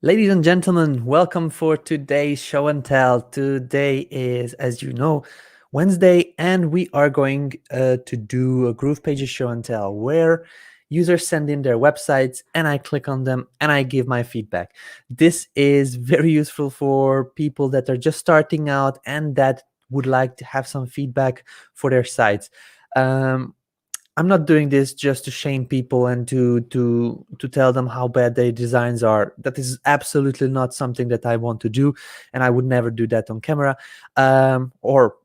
Ladies and gentlemen, welcome for today's show and tell. Today is, as you know, Wednesday, and we are going to do a GroovePages show and tell where users send in their websites and I click on them and I give my feedback. This is very useful for people that are just starting out and that would like to have some feedback for their sites. Um, I'm not doing this just to shame people and to tell them how bad their designs are. That is absolutely not something that I want to do, and I would never do that on camera. Or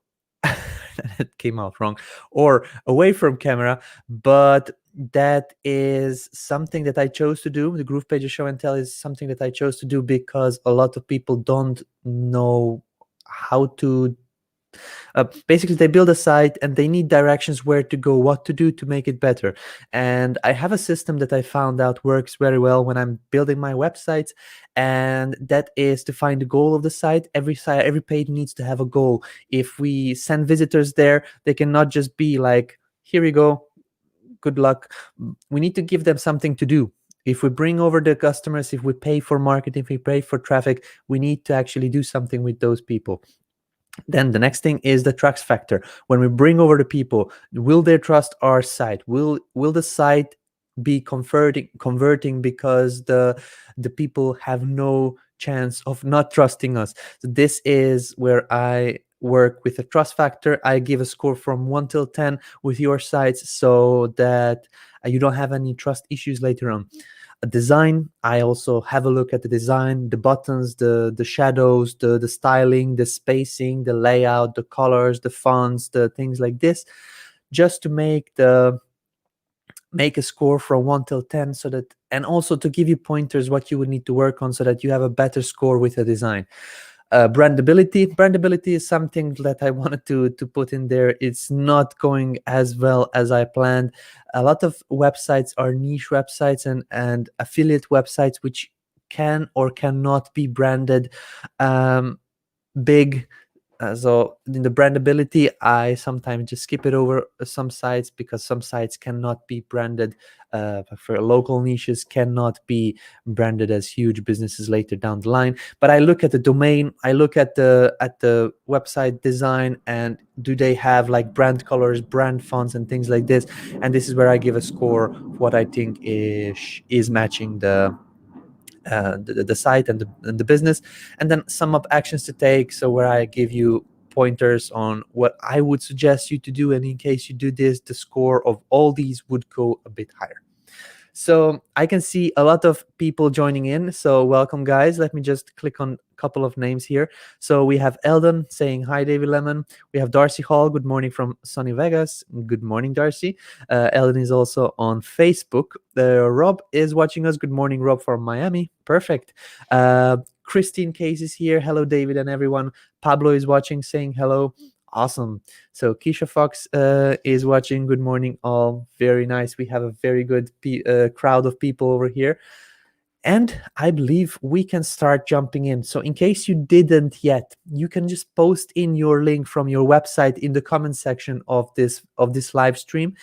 it came out wrong, or away from camera. But that is something that I chose to do. The GroovePages show and tell is something that I chose to do because a lot of people don't know how to basically they build a site and they need directions where to go, what to do to make it better. And I have a system that I found out works very well when I'm building my websites, and that is to find the goal of the site. Every page needs to have a goal. If we send visitors there, they cannot just be like, here we go, good luck. We need to give them something to do. If we bring over the customers, if we pay for marketing, if we pay for traffic, we need to actually do something with those people. Then the next thing is the trust factor. When we bring over the people, will they trust our site? Will the site be converting because the people have no chance of not trusting us? So this is where I work with a trust factor. I give a score from 1 till 10 with your sites so that you don't have any trust issues later on. A design, I also have a look at the design, the buttons, the shadows, the styling, the spacing, the layout, the colors, the fonts, the things like this, just to make a score from 1 till 10, so that, and also to give you pointers what you would need to work on so that you have a better score with a design. Brandability is something that I wanted to put in there. It's not going as well as I planned. A lot of websites are niche websites and affiliate websites which can or cannot be branded big. So in the brandability, I sometimes just skip it over some sites because some sites cannot be branded. For local niches, cannot be branded as huge businesses later down the line. But I look at the domain, I look at the website design, and do they have like brand colors, brand fonts, and things like this. And this is where I give a score of what I think is matching the site and the business, and then sum up actions to take. So where I give you pointers on what I would suggest you to do, and in case you do this, the score of all these would go a bit higher. So I can see a lot of people joining in. So welcome, guys. Let me just click on a couple of names here. So we have Eldon saying hi, David Lemon. We have Darcy Hall. Good morning from sunny Vegas. Good morning, Darcy. Eldon is also on Facebook. Rob is watching us. Good morning, Rob from Miami. Perfect. Christine Case is here. Hello, David and everyone. Pablo is watching, saying hello. Awesome. So Keisha Fox is watching. Good morning, all. Very nice. We have a very good crowd of people over here. And I believe we can start jumping in. So in case you didn't yet, you can just post in your link from your website in the comment section of this live stream.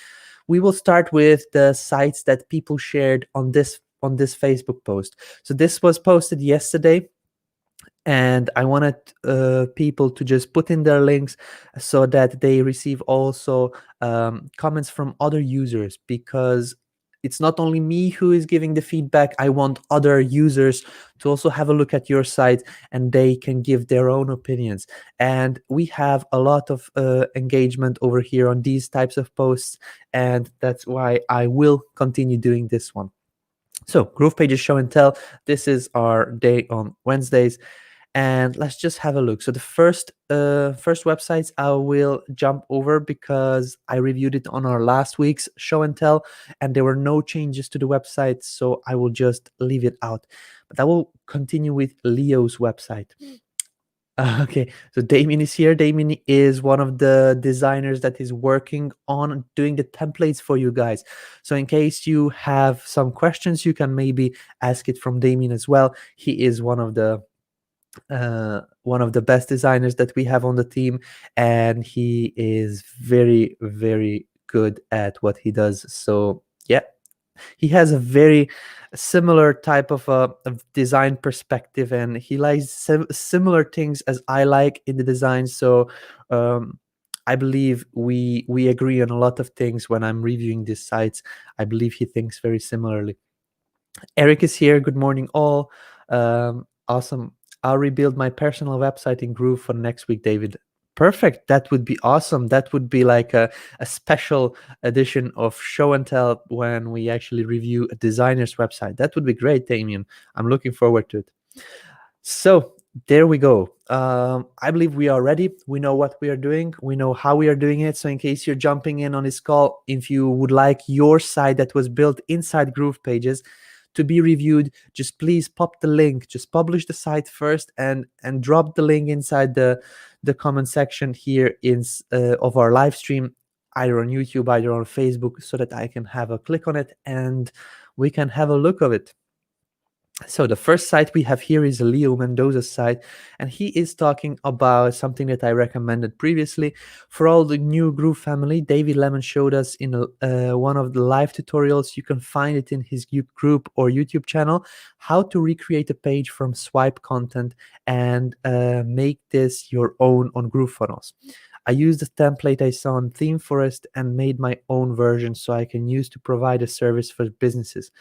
We will start with the sites that people shared on this Facebook post. So this was posted yesterday, and I wanted people to just put in their links so that they receive also comments from other users, because it's not only me who is giving the feedback. I want other users to also have a look at your site, and they can give their own opinions. And we have a lot of engagement over here on these types of posts, and that's why I will continue doing this one. So GroovePages show and tell, this is our day on Wednesdays, and let's just have a look. So the first websites I will jump over because I reviewed it on our last week's show and tell, and there were no changes to the website, so I will just leave it out. But I will continue with Leo's website. Okay, so Damien is here. Damien is one of the designers that is working on doing the templates for you guys. So in case you have some questions, you can maybe ask it from Damien as well. He is one of the best designers that we have on the team, and he is very, very good at what he does. So yeah, He has a very similar type of design perspective, and he likes similar things as I like in the design. So um, I believe we agree on a lot of things when I'm reviewing these sites. I believe he thinks very similarly. Eric is here. Good morning, all. Awesome. I'll rebuild my personal website in Groove for next week, David. Perfect. That would be awesome. That would be like a special edition of show and tell when we actually review a designer's website. That would be great, Damien. I'm looking forward to it. So there we go. I believe we are ready. We know what we are doing. We know how we are doing it. So in case you're jumping in on this call, if you would like your site that was built inside GroovePages to be reviewed, just please pop the link. Just publish the site first and drop the link inside the comment section here in of our live stream, either on YouTube, either on Facebook, so that I can have a click on it and we can have a look of it. So the first site we have here is Leo Mendoza's site, and he is talking about something that I recommended previously for all the new Groove family. David Lemon showed us in one of the live tutorials. You can find it in his group or YouTube channel, how to recreate a page from swipe content and make this your own on Groove Funnels. I used the template I saw on Theme Forest and made my own version so I can use to provide a service for businesses.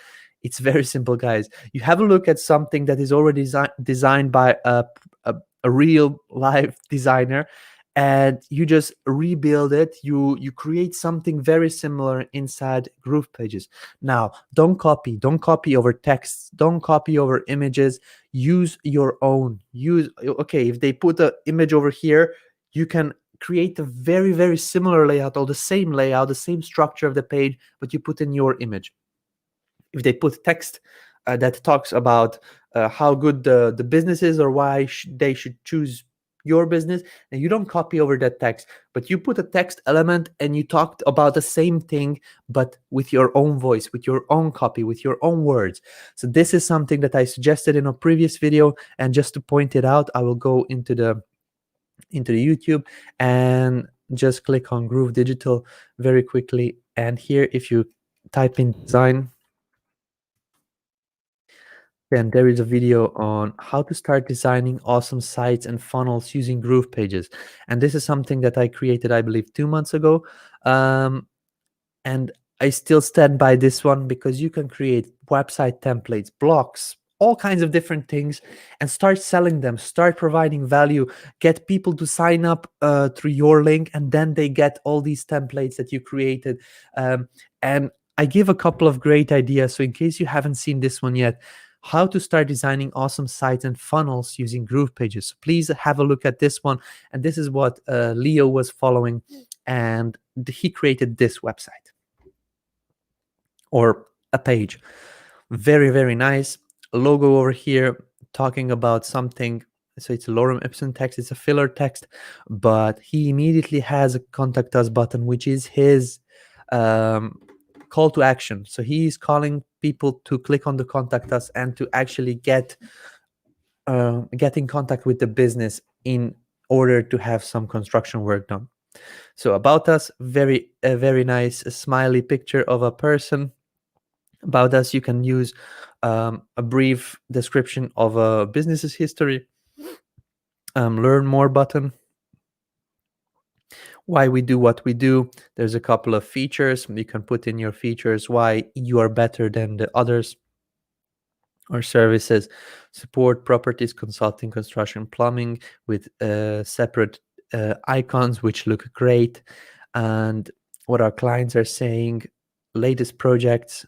It's very simple, guys. You have a look at something that is already designed by a real live designer, and you just rebuild it. You create something very similar inside GroovePages. Now, don't copy over texts, don't copy over images. Use your own. Okay, if they put an image over here, you can create a very similar layout, or the same layout, the same structure of the page, but you put in your image. If they put text that talks about how good the business is, or why they should choose your business, and you don't copy over that text, but you put a text element and you talked about the same thing, but with your own voice, with your own copy, with your own words. So this is something that I suggested in a previous video, and just to point it out, I will go into the YouTube and just click on Groove Digital very quickly. And here, if you type in design, then there is a video on how to start designing awesome sites and funnels using GroovePages. And this is something that I created, I believe, 2 months ago. And I still stand by this one, because you can create website templates, blocks, all kinds of different things, and start selling them, start providing value, get people to sign up through your link, and then they get all these templates that you created. And I give a couple of great ideas. So in case you haven't seen this one yet, how to start designing awesome sites and funnels using GroovePages. So please have a look at this one. And this is what Leo was following, and he created this website or a page. Very nice logo over here, talking about something. So it's a lorem ipsum text, it's a filler text, but he immediately has a contact us button, which is his call to action. So he's calling people to click on the contact us and to actually get in contact with the business in order to have some construction work done. So about us, very nice smiley picture of a person. About us, you can use a brief description of a business's history, learn more button, why we do what we do. There's a couple of features. You can put in your features, why you are better than the others, or services, support, properties, consulting, construction, plumbing, with separate icons which look great, and what our clients are saying, latest projects.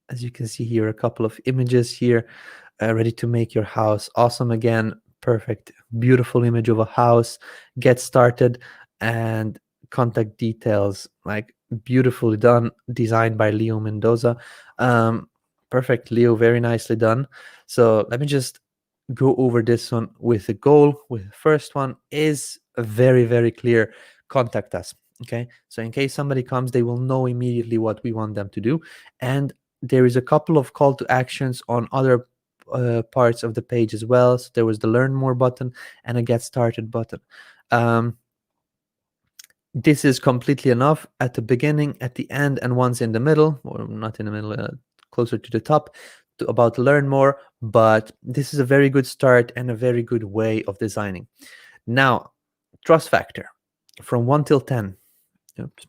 As you can see here, a couple of images here, ready to make your house awesome again. Perfect, beautiful image of a house. Get started, and contact details, like beautifully done, designed by Leo Mendoza. Perfect, Leo, very nicely done. So let me just go over this one with the goal. With the first one is a very clear: contact us. Okay, so in case somebody comes, they will know immediately what we want them to do. And there is a couple of call to actions on other parts of the page as well. So there was the learn more button and a get started button. This is completely enough at the beginning, at the end, and once in the middle, or not in the middle, closer to the top about learn more, but this is a very good start and a very good way of designing. Now, trust factor from 1 till 10. Oops.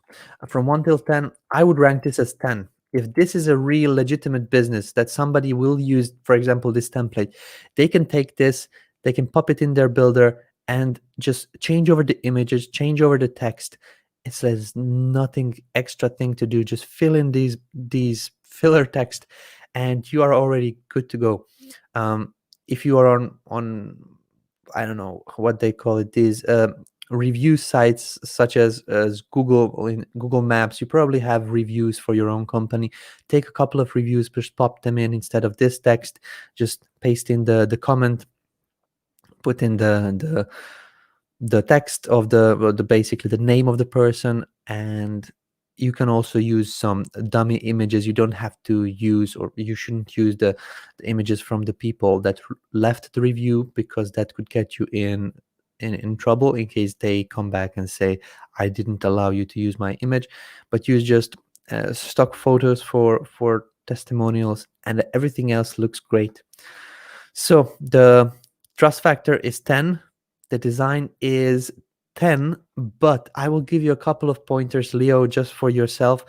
From 1 till 10, I would rank this as 10. If this is a real legitimate business that somebody will use, for example, this template, they can take this, they can pop it in their builder and just change over the images, change over the text. It says nothing extra thing to do. Just fill in these filler text and you are already good to go. If you are on I don't know what they call it, these review sites such as Google, or in Google Maps, you probably have reviews for your own company. Take a couple of reviews, just pop them in instead of this text. Just paste in the comment, put in the text of the basically the name of the person, and you can also use some dummy images. You don't have to use, or you shouldn't use the images from the people that left the review, because that could get you in trouble in case they come back and say, I didn't allow you to use my image. But use just stock photos for testimonials, and everything else looks great. So the trust factor is 10. The design is 10, but I will give you a couple of pointers, Leo, just for yourself.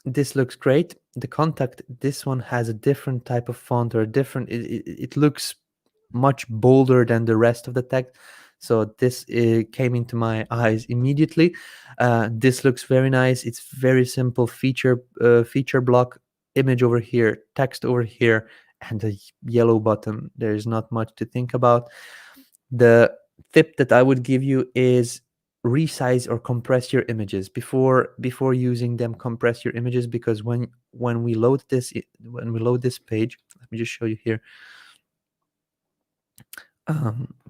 This looks great. The contact, this one has a different type of font, or a different, it looks much bolder than the rest of the text. So this came into my eyes immediately. This looks very nice. It's very simple feature block, image over here, text over here, and a yellow button. There is not much to think about. The tip that I would give you is resize or compress your images before using them. Compress your images, because when we load this page, let me just show you here.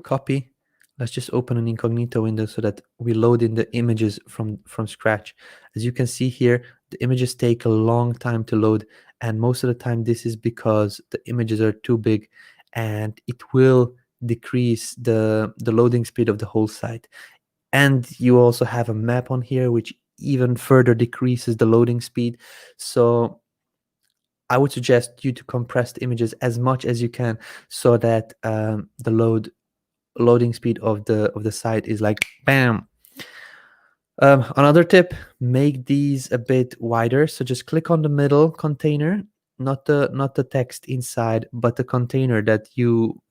Copy. Let's just open an incognito window so that we load in the images from scratch. As you can see here, the images take a long time to load, and most of the time this is because the images are too big, and it will decrease the loading speed of the whole site. And you also have a map on here, which even further decreases the loading speed. So I would suggest you to compress the images as much as you can, so that the loading speed of the site is like bam. Another tip: make these a bit wider. So just click on the middle container, not the text inside, but the container that you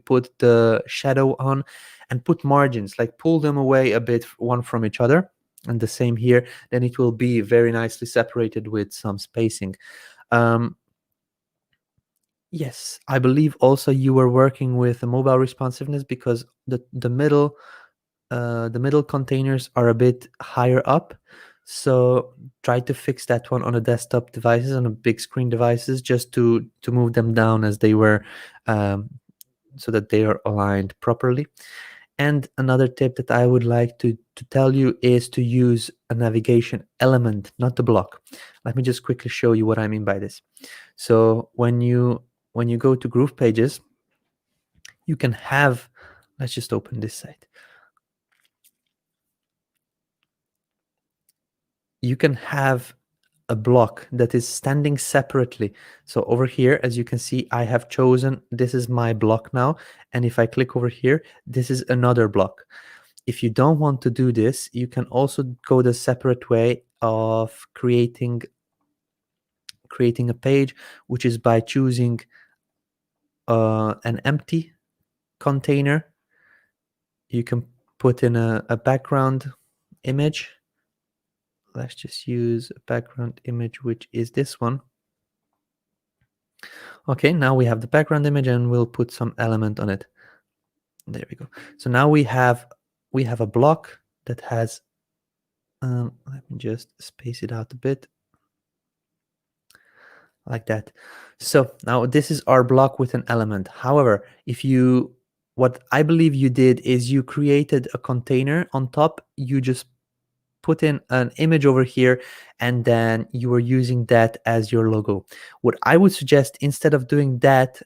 put the shadow on, and put margins, like pull them away a bit one from each other. And the same here, then it will be very nicely separated with some spacing. Yes, I believe also you were working with a mobile responsiveness, because the middle containers are a bit higher up. So try to fix that one on a desktop devices, on a big screen devices, just to move them down as they were, so that they are aligned properly. And another tip that I would like to tell you is to use a navigation element, not the block. Let me just quickly show you what I mean by this. So when you go to GroovePages, you can have, let's just open this site. You can have a block that is standing separately. So over here, as you can see, I have chosen, this is my block now. And if I click over here, this is another block. If you don't want to do this, you can also go the separate way of creating a page, which is by choosing an empty container. You can put in a background image. Let's just use a background image, which is this one. Okay, now we have the background image, and we'll put some element on it. There we go. So now we have a block that has, let me just space it out a bit, like that. So now this is our block with an element. However, what I believe you did is you created a container on top. You just put in an image over here, and then you were using that as your logo. What I would suggest, instead of doing that,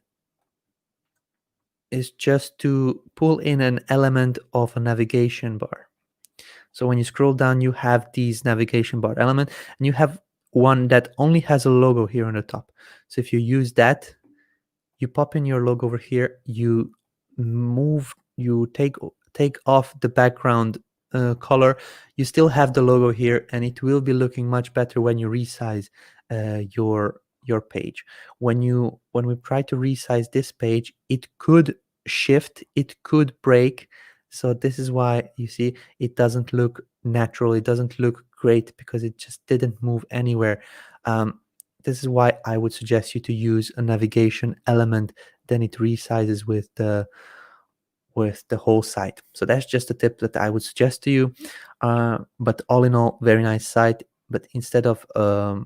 is just to pull in an element of a navigation bar. So when you scroll down, you have these navigation bar element, and you have one that only has a logo here on the top. So if you use that, you pop in your logo over here, you take off the background color, you still have the logo here, and it will be looking much better when you resize your page. When we try to resize this page, it could shift, it could break. So this is why you see it doesn't look natural, it doesn't look great, because it just didn't move anywhere. This is why I would suggest you to use a navigation element, then it resizes with the whole site. So that's just a tip that I would suggest to you. But all in all, very nice site. But instead of a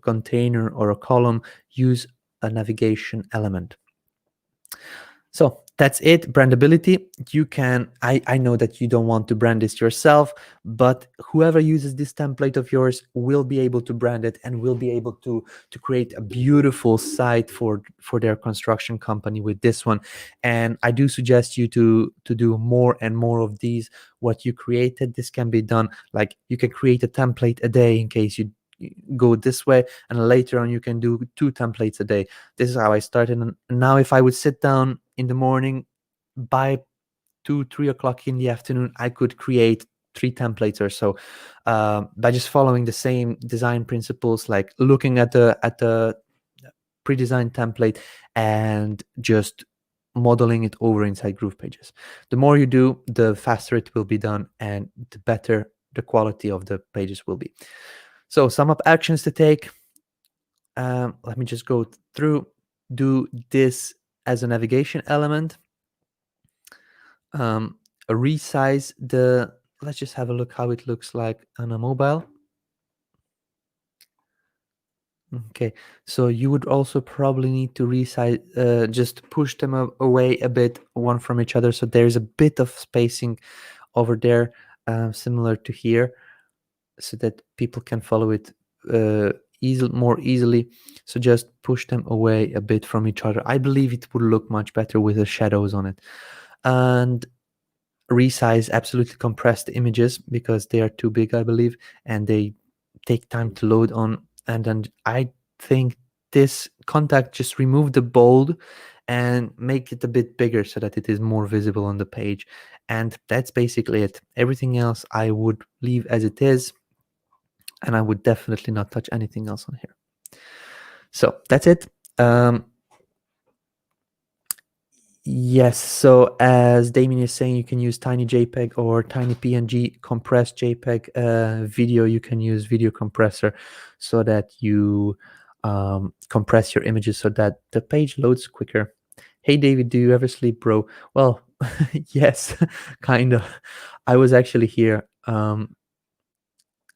container or a column, use a navigation element. So that's it. Brandability. You can, I know that you don't want to brand this yourself, but whoever uses this template of yours will be able to brand it and will be able to create a beautiful site for their construction company with this one. And I do suggest you to do more and more of these. What you created, this can be done, like you can create a template a day in case you go this way, and later on you can do 2 templates a day. This is how I started. And now if I would sit down in the morning, by 2-3 o'clock in the afternoon, I could create 3 templates or so, by just following the same design principles, like looking at the pre-designed template and just modeling it over inside GroovePages. The more you do, the faster it will be done, and the better the quality of the pages will be. So sum up actions to take. Let me just go through. Do this as a navigation element. Resize the, let's just have a look how it looks like on a mobile. Okay, so you would also probably need to resize, just push them away a bit, one from each other, so there's a bit of spacing over there, similar to here, so that people can follow it more easily. So just push them away a bit from each other. I believe it would look much better with the shadows on it. And resize, absolutely compress the images because they are too big, I believe, and they take time to load on. And then I think this contact, just remove the bold and make it a bit bigger so that it is more visible on the page. And that's basically it. Everything else I would leave as it is, and I would definitely not touch anything else on here. So that's it. Yes, so as Damien is saying, you can use tiny JPEG or tiny PNG, compressed JPEG video. You can use video compressor so that you compress your images so that the page loads quicker. Hey David, do you ever sleep, bro? Well, yes, kind of. I was actually here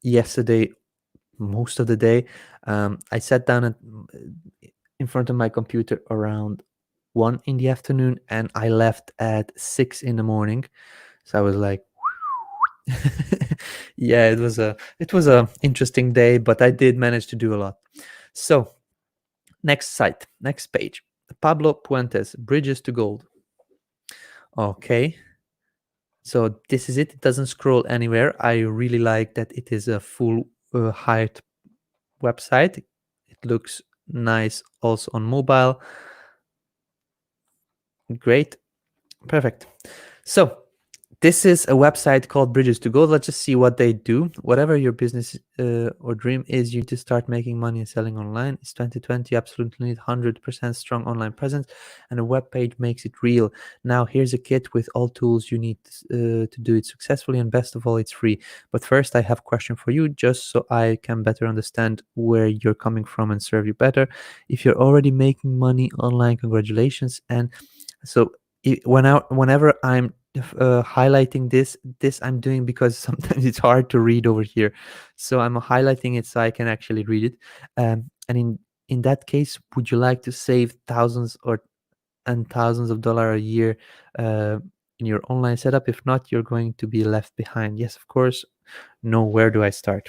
yesterday most of the day. I sat down in front of my computer around 1 in the afternoon, and I left at 6 in the morning. So I was like, yeah, it was a interesting day, but I did manage to do a lot. So next site, next page, Pablo Puentes, Bridges to Gold. Okay. So this is it. It doesn't scroll anywhere. I really like that it is a full height website. It looks nice also on mobile. Great. Perfect. So this is a website called Bridges to Gold. Let's just see what they do. Whatever your business or dream is, you need to start making money and selling online. It's 2020. Absolutely need 100% strong online presence, and a web page makes it real. Now here's a kit with all tools you need to do it successfully, and best of all, it's free. But first, I have a question for you, just so I can better understand where you're coming from and serve you better. If you're already making money online, congratulations. And so whenever I'm highlighting this I'm doing because sometimes it's hard to read over here, so I'm highlighting it so I can actually read it. And in that case, would you like to save thousands and thousands of dollars a year in your online setup? If not, you're going to be left behind. Yes, of course. No, where do I start?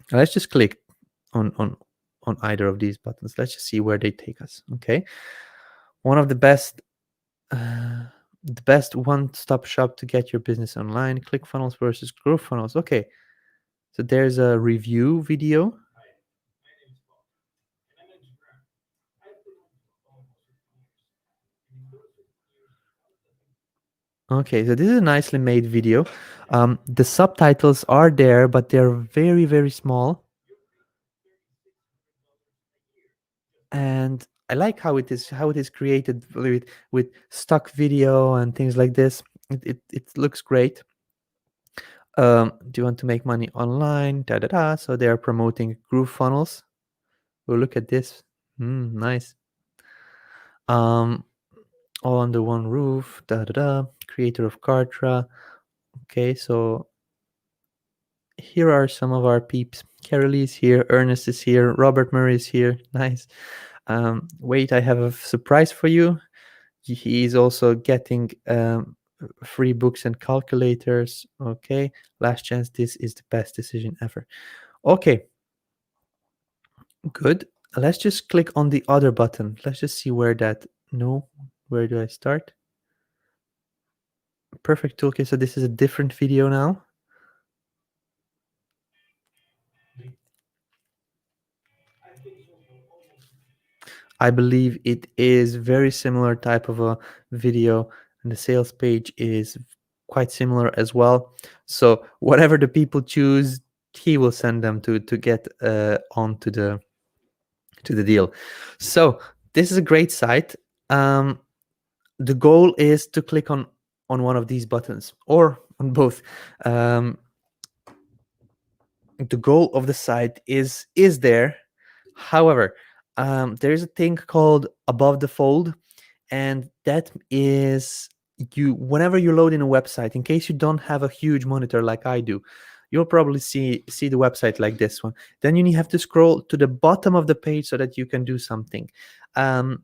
Let's just click on either of these buttons. Let's just see where they take us. Okay, one of the best one-stop shop to get your business online. ClickFunnels versus GrooveFunnels. Okay, so there's a review video. Okay, so this is a nicely made video. The subtitles are there, but they're very, very small. And I like how it is created with stock video and things like this. It looks great. Do you want to make money online? Da da da. So they are promoting Groove funnels. Oh, look at this. Nice. Um, all under one roof. Da da da. Creator of Kartra. Okay, so here are some of our peeps. Carolee is here. Ernest is here. Robert Murray is here. Nice. Wait, I have a surprise for you. He is also getting free books and calculators. Okay, last chance. This is the best decision ever. Okay, good. Let's just click on the other button. Let's just see where that. No, where do I start? Perfect toolkit. So this is a different video now. I believe it is very similar type of a video, and the sales page is quite similar as well. So whatever the people choose, he will send them to get on to the deal. So this is a great site. The goal is to click on one of these buttons or on both. The goal of the site is there. However, there is a thing called above the fold, and that is you whenever you load in a website. In case you don't have a huge monitor like I do, you'll probably see the website like this one. Then you have to scroll to the bottom of the page so that you can do something. Um,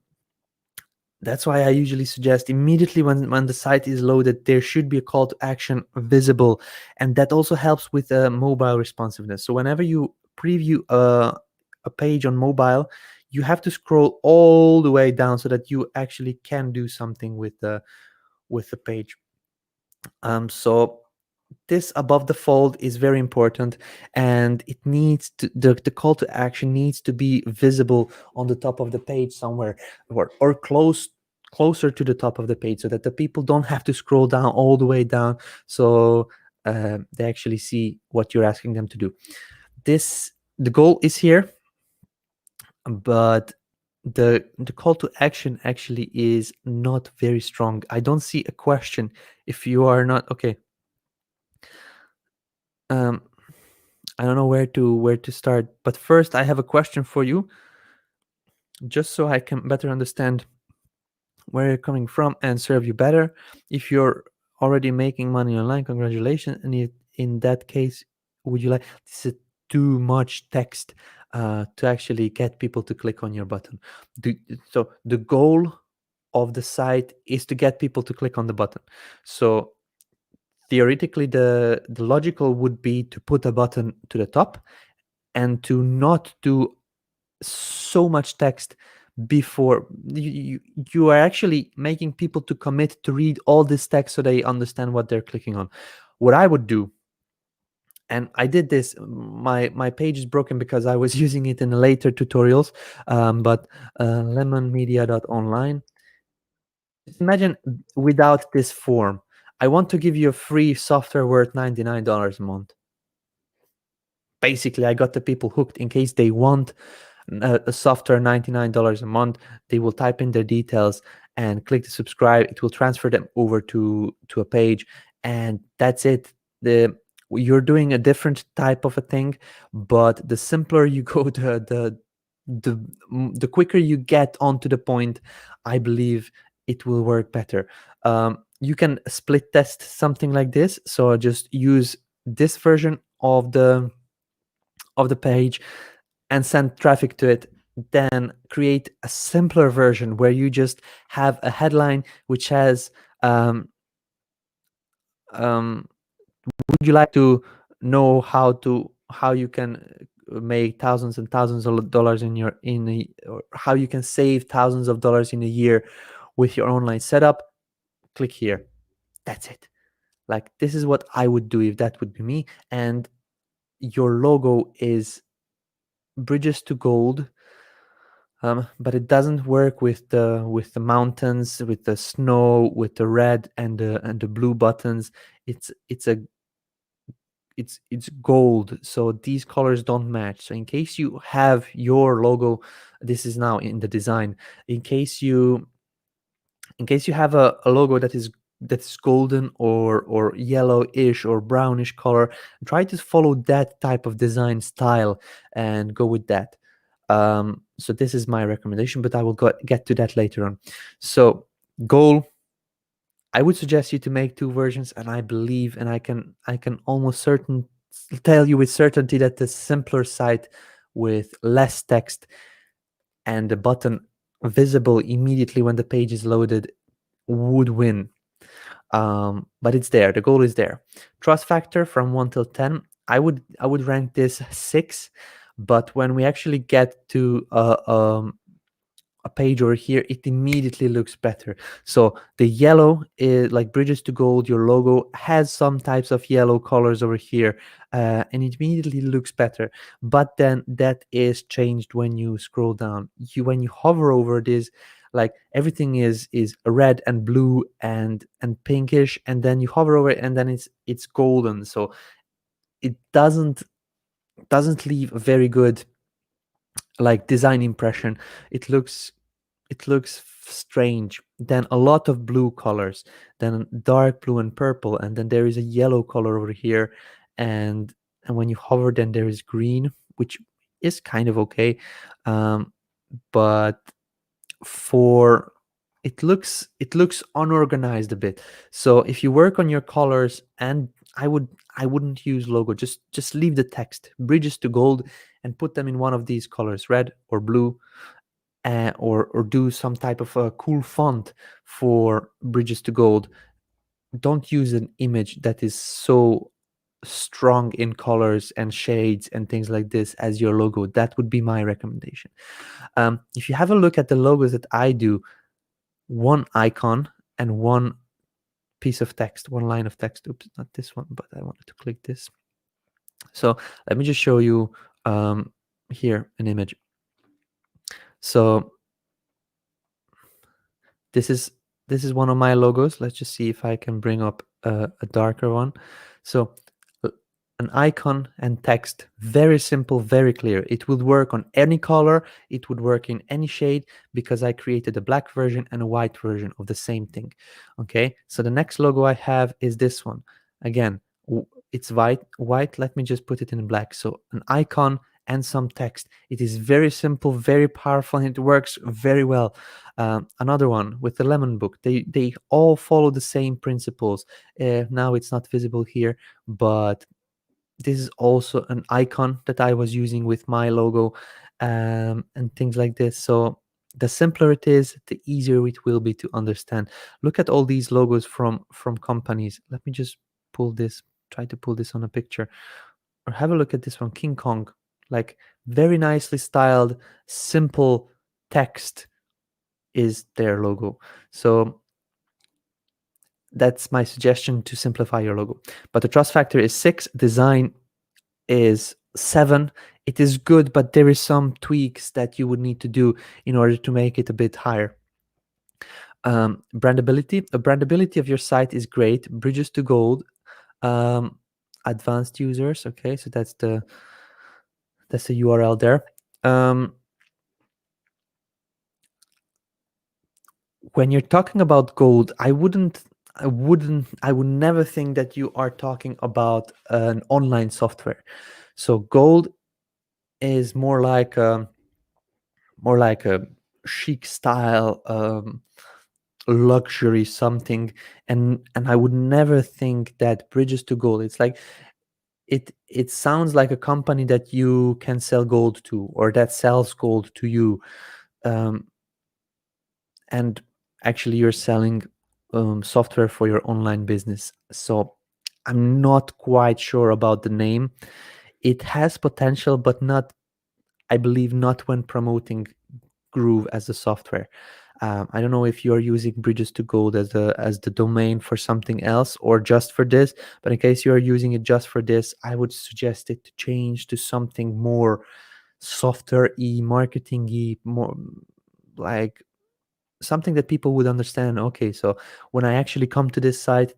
that's why I usually suggest immediately when the site is loaded, there should be a call to action visible. And that also helps with mobile responsiveness. So whenever you preview a page on mobile, you have to scroll all the way down so that you actually can do something with the page. So this above the fold is very important, and it needs to the call to action needs to be visible on the top of the page somewhere, or closer to the top of the page, so that the people don't have to scroll down all the way down, so they actually see what you're asking them to do. The goal is here, but the call to action actually is not very strong. I don't see a question. If you are not okay, um I don't know where to start, but first I have a question for you, just so I can better understand where you're coming from and serve you better. If you're already making money online, congratulations. And if, in that case, would you like this is too much text to actually get people to click on your button. So the goal of the site is to get people to click on the button. So theoretically, the logical would be to put a button to the top and to not do so much text before you are actually making people to commit to read all this text so they understand what they're clicking on. What I would do, and I did this, my page is broken because I was using it in later tutorials, but lemonmedia.online. Just imagine without this form. I want to give you a free software worth $99 a month. Basically, I got the people hooked. In case they want a software, $99 a month, they will type in their details and click the subscribe. It will transfer them over to a page, and that's it. You're doing a different type of a thing, but the simpler you go, the quicker you get onto the point, I believe it will work better. You can split test something like this, so just use this version of the page and send traffic to it, then create a simpler version where you just have a headline which has um, would you like to know how you can make thousands and thousands of dollars or how you can save thousands of dollars in a year with your online setup? Click here. That's it. Like, this is what I would do if that would be me. And your logo is bridges to gold. But it doesn't work with the mountains, with the snow, with the red and the blue buttons. It's gold, so these colors don't match. So in case you have your logo, this is now in the design. In case you have a logo that's golden or yellowish or brownish color, try to follow that type of design style and go with that. So this is my recommendation, but I will get to that later on. So goal, I would suggest you to make two versions, and I believe, and I can almost certain tell you with certainty that the simpler site with less text and the button visible immediately when the page is loaded would win. But it's there. The goal is there. Trust factor from 1 till 10. I would rank this 6, but when we actually get to a page over here, it immediately looks better. So the yellow is like Bridges to Gold. Your logo has some types of yellow colors over here, and it immediately looks better. But then that is changed when you scroll down. When you hover over this, like everything is red and blue and pinkish, and then you hover over it, and then it's golden. So it doesn't leave a very good like design impression. It looks strange. Then a lot of blue colors, then dark blue and purple, and then there is a yellow color over here, and when you hover, then there is green, which is kind of okay, um, but for it looks unorganized a bit. So if you work on your colors, and I wouldn't use logo, just leave the text Bridges to Gold and put them in one of these colors, red or blue, or do some type of a cool font for Bridges to Gold. Don't use an image that is so strong in colors and shades and things like this as your logo. That would be my recommendation. If you have a look at the logos that I do, one icon and one piece of text, one line of text. Oops, not this one, but I wanted to click this. So let me just show you here an image. So this is one of my logos. Let's just see if I can bring up a darker one. So an icon and text, very simple, very clear. It would work on any color, it would work in any shade, because I created a black version and a white version of the same thing. Okay, so the next logo I have is this one. Again, it's white. Let me just put it in black. So an icon and some text. It is very simple, very powerful, and it works very well. Another one with the lemon book. They all follow the same principles. Now it's not visible here, but this is also an icon that I was using with my logo, and things like this. So the simpler it is, the easier it will be to understand. Look at all these logos from companies. Let me just try to pull this on a picture, or have a look at this one, King Kong. Like very nicely styled, simple text is their logo. So that's my suggestion to simplify your logo. But the trust factor is 6, design is 7. It is good, but there is some tweaks that you would need to do in order to make it a bit higher. Brandability. The brandability of your site is great. Bridges to Gold. Advanced users. Okay, so that's the URL there. When you're talking about gold, I would never think that you are talking about an online software. So gold is more like a chic style, luxury something, and I would never think that Bridges to Gold, it's like it sounds like a company that you can sell gold to, or that sells gold to you, and actually you're selling software for your online business. So I'm not quite sure about the name. It has potential, but not, I believe, not when promoting Groove as a software. I don't know if you're using Bridges to Gold as the domain for something else or just for this, but in case you are using it just for this, I would suggest it to change to something more softer marketing more like something that people would understand. Okay, so when I actually come to this site,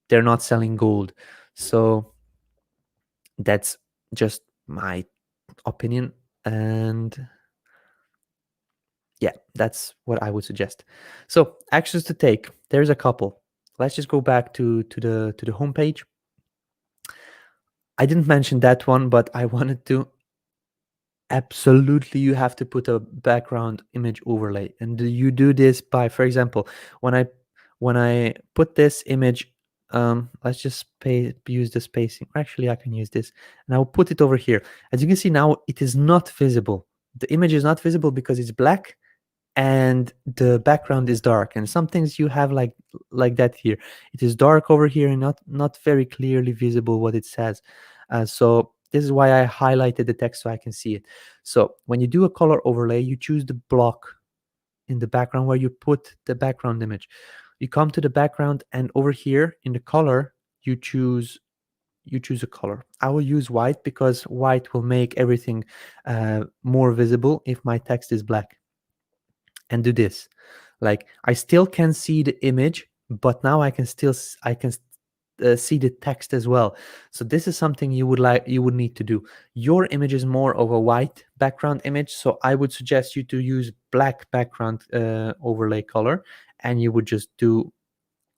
they're not selling gold. So that's just my opinion, and yeah, that's what I would suggest. So actions to take, there's a couple. Let's just go back to the homepage. I didn't mention that one, but I wanted to. Absolutely, you have to put a background image overlay, and you do this by, for example, when I put this image, let's just use the spacing. Actually, I can use this, and I'll put it over here. As you can see now, it is not visible. The image is not visible because it's black, and the background is dark. And some things you have like that here. It is dark over here and not very clearly visible what it says. So this is why I highlighted the text so I can see it. So when you do a color overlay, you choose the block in the background where you put the background image. You come to the background, and over here in the color, you choose a color. I will use white because white will make everything more visible if my text is black. And do this. Like, I still can see the image, but now I can see the text as well. So this is something you would need to do. Your image is more of a white background image, so I would suggest you to use black background overlay color, and you would just do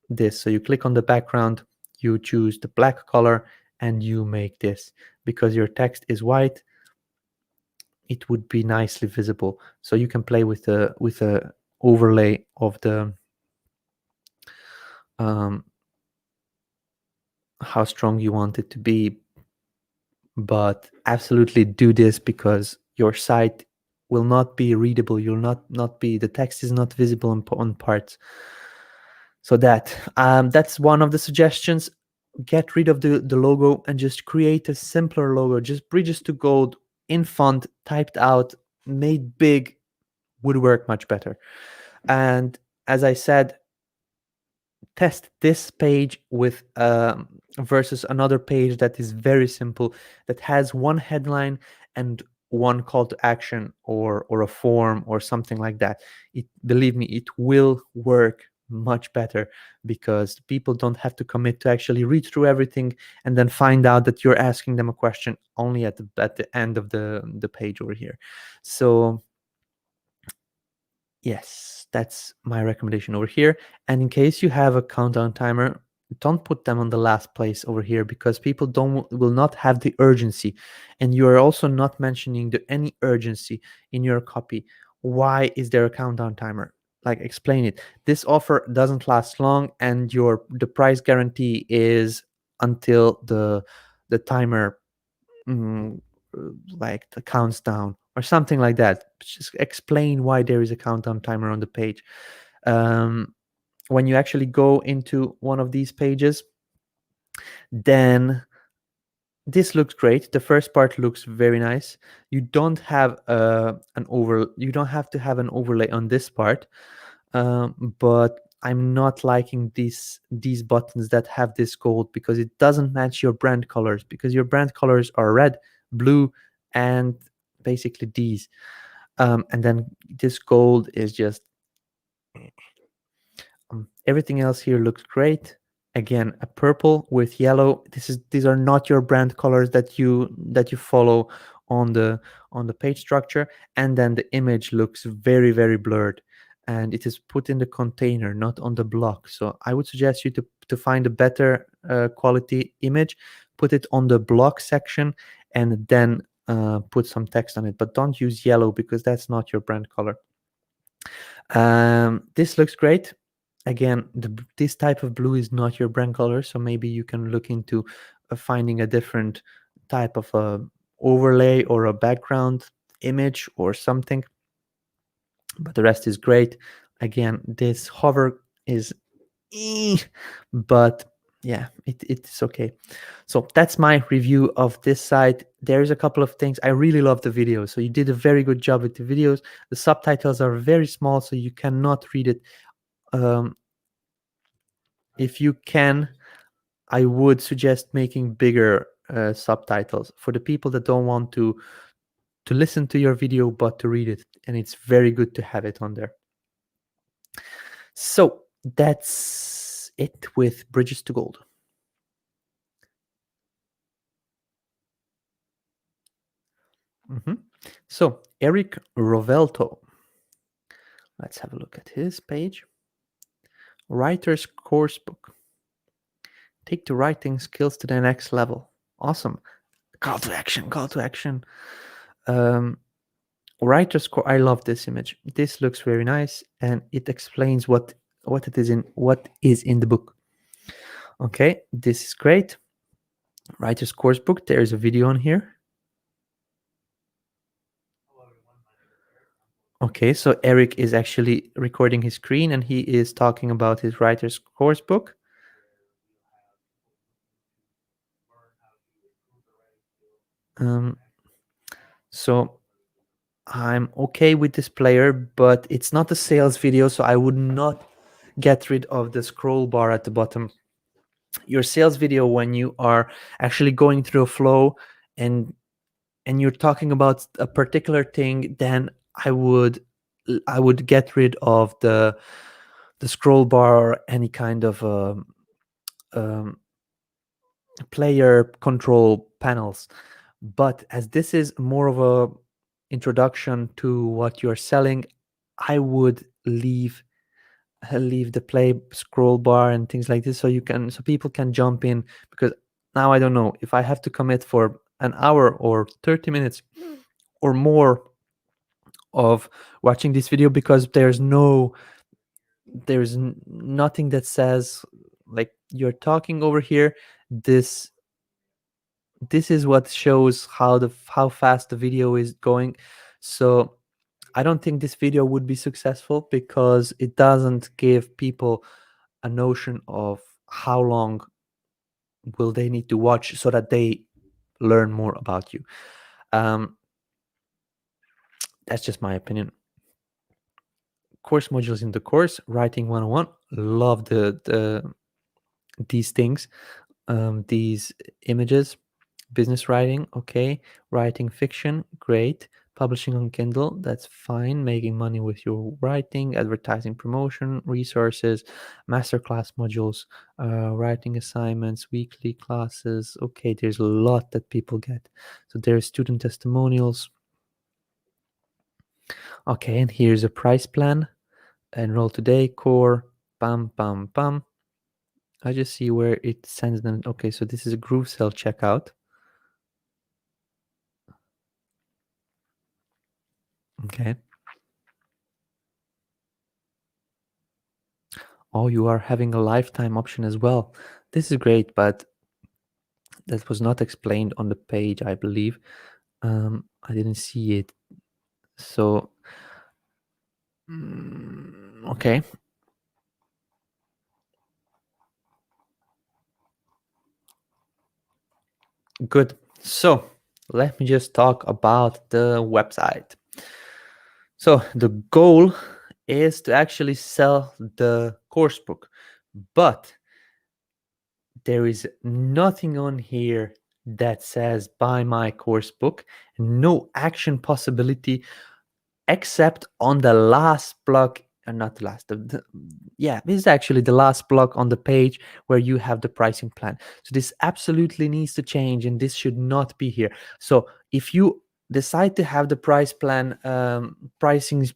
this. So you click on the background, you choose the black color, and you make this. Because your text is white, it would be nicely visible. So you can play with the overlay of the how strong you want it to be, but absolutely do this because your site will not be readable. You'll not be, the text is not visible on parts. So that's one of the suggestions. Get rid of the logo and just create a simpler logo. Just bridges to gold in font, typed out, made big, would work much better. And as I said, test this page with versus another page that is very simple, that has one headline and one call to action, or a form or something like that. Believe me, it will work much better because people don't have to commit to actually read through everything and then find out that you're asking them a question only at the end of the page over here. So yes, that's my recommendation over here. And in case you have a countdown timer, don't put them on the last place over here because people will not have the urgency. And you are also not mentioning any urgency in your copy. Why is there a countdown timer? Like, explain it. This offer doesn't last long, and the price guarantee is until the timer mm, like the counts down or something like that. Just explain why there is a countdown timer on the page. Um, when you actually go into one of these pages, then this looks great. The first part looks very nice. You don't have you don't have to have an overlay on this part, but I'm not liking these buttons that have this gold because it doesn't match your brand colors, because your brand colors are red, blue, and basically these. And then this gold is just everything else here looks great. Again, a purple with yellow. These are not your brand colors that you follow on the page structure. And then the image looks very, very blurred, and it is put in the container, not on the block. So I would suggest you to find a better quality image, put it on the block section, and then put some text on it. But don't use yellow because that's not your brand color. This looks great. Again, this type of blue is not your brand color, so maybe you can look into finding a different type of overlay or a background image or something. But the rest is great. Again, this hover is, but yeah, it's okay. So that's my review of this site. There's a couple of things. I really love the videos, so you did a very good job with the videos. The subtitles are very small, so you cannot read it. If you can, I would suggest making bigger subtitles for the people that don't want to listen to your video, but to read it. And it's very good to have it on there. So that's it with Bridges to Gold. So Eric Rovelto, let's have a look at his page. Writer's Course Book. Take the writing skills to the next level. Awesome. Call to action, call to action. Writer's Course. I love this image. This looks very nice, and it explains what is in the book. Okay, this is great. Writer's Course Book. There is a video on here. Okay, so Eric is actually recording his screen, and he is talking about his Writer's Course Book. So I'm okay with this player, but it's not a sales video, so I would not get rid of the scroll bar at the bottom. Your sales video, when you are actually going through a flow and you're talking about a particular thing, then I would get rid of the scroll bar or any kind of player control panels. But as this is more of a introduction to what you're selling, I would leave the play scroll bar and things like this, so people can jump in, because now I don't know if I have to commit for an hour or 30 minutes or more of watching this video, because there's nothing that says, like, you're talking over here. This is what shows how fast the video is going. So I don't think this video would be successful, because it doesn't give people a notion of how long will they need to watch so that they learn more about you. That's just my opinion. Course modules in the course, writing 101. Love these things, these images. Business writing, okay. Writing fiction, great. Publishing on Kindle, that's fine. Making money with your writing, advertising, promotion, resources, masterclass modules, writing assignments, weekly classes. Okay, there's a lot that people get. So there's student testimonials. Okay, and here's a price plan. Enroll today, core, bam, bam, bam. I just see where it sends them. Okay, so this is a GrooveCell checkout. Okay. Oh, you are having a lifetime option as well. This is great, but that was not explained on the page, I believe. I didn't see it. So, okay. Good. So, let me just talk about the website. So, the goal is to actually sell the course book, but there is nothing on here that says buy my course book, no action possibility except on the last block, not the last, yeah, this is actually the last block on the page where you have the pricing plan. So this absolutely needs to change, and this should not be here. So if you decide to have the price plan, pricing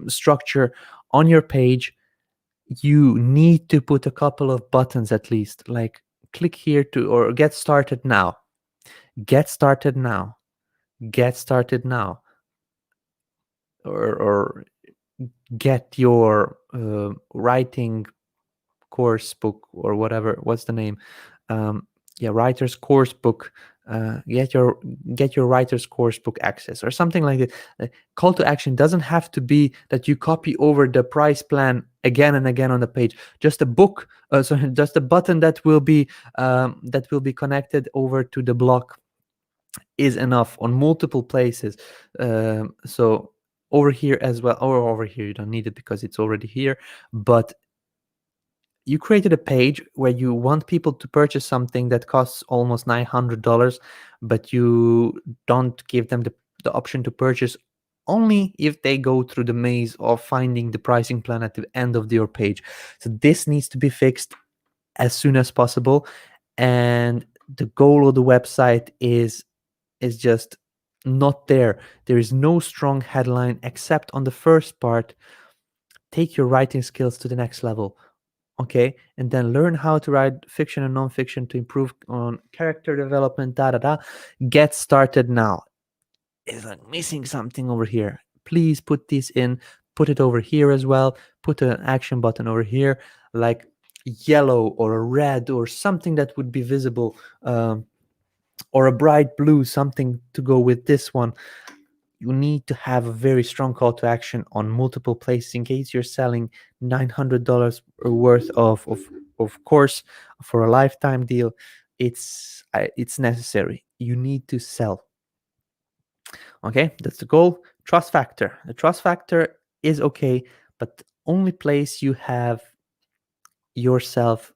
structure on your page, you need to put a couple of buttons at least, like click here to, or get started now, get started now, get started now, or get your writing course book, or whatever, what's the name, yeah, writer's course book, get your writer's course book access, or something like that. Call to action doesn't have to be that you copy over the price plan again and again on the page. Just a book, so just a button that will be connected over to the block is enough on multiple places. So over here as well, or over here you don't need it because it's already here, but you created a page where you want people to purchase something that costs almost $900, but you don't give them the option to purchase only if they go through the maze of finding the pricing plan at the end of your page. So this needs to be fixed as soon as possible. And the goal of the website is just not there. There is no strong headline except on the first part. Take your writing skills to the next level. Okay, and then learn how to write fiction and nonfiction to improve on character development. Get started now. It's like missing something over here. Please put this in. Put it over here as well. Put an action button over here, like yellow or a red or something that would be visible, or a bright blue, something to go with this one. You need to have a very strong call to action on multiple places in case you're selling $900 worth of course for a lifetime deal. It's necessary. You need to sell. Okay, that's the goal. Trust factor. The trust factor is okay, but the only place you have yourself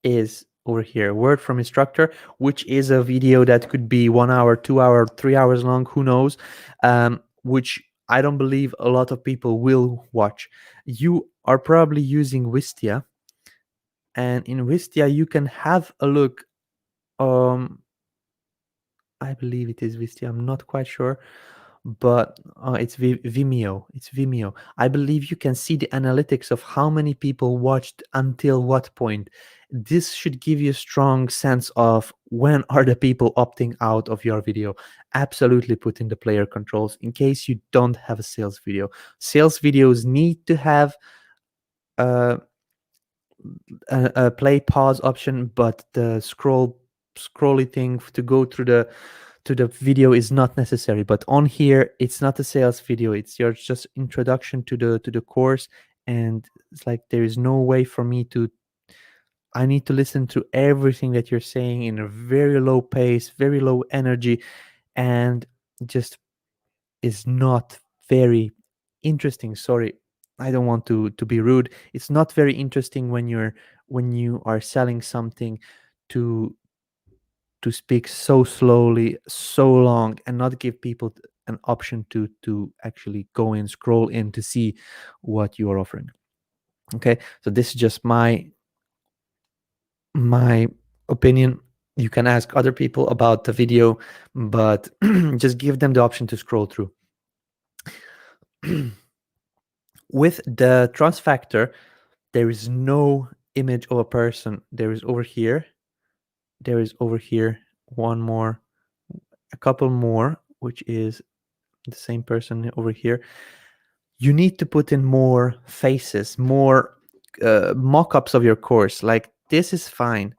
is over here. Word from instructor, which is a video that could be 1 hour, 2 hour, 3 hours long, who knows, which I don't believe a lot of people will watch. You are probably using Wistia, and in Wistia you can have a look. I believe it is Wistia, I'm not quite sure, but it's Vimeo. It's Vimeo. I believe you can see the analytics of how many people watched until what point. This should give you a strong sense of when are the people opting out of your video. Absolutely put in the player controls in case you don't have a sales video. Sales videos need to have uh, a play pause option, but the scrolly thing to go through the video is not necessary. But on here it's not a sales video, it's your just introduction to the course. And it's like there is no way for me to, I need to listen to everything that you're saying in a very low pace, very low energy, and just is not very interesting. Sorry, I don't want to be rude. It's not very interesting when you are selling something to speak so slowly, so long, and not give people an option to actually go in, scroll in to see what you are offering. Okay, so this is just my opinion. You can ask other people about the video, but just give them the option to scroll through. With the trust factor, there is no image of a person. There is over here, there is over here one more, a couple more, which is the same person over here. You need to put in more faces, more mock-ups of your course. Like this is fine,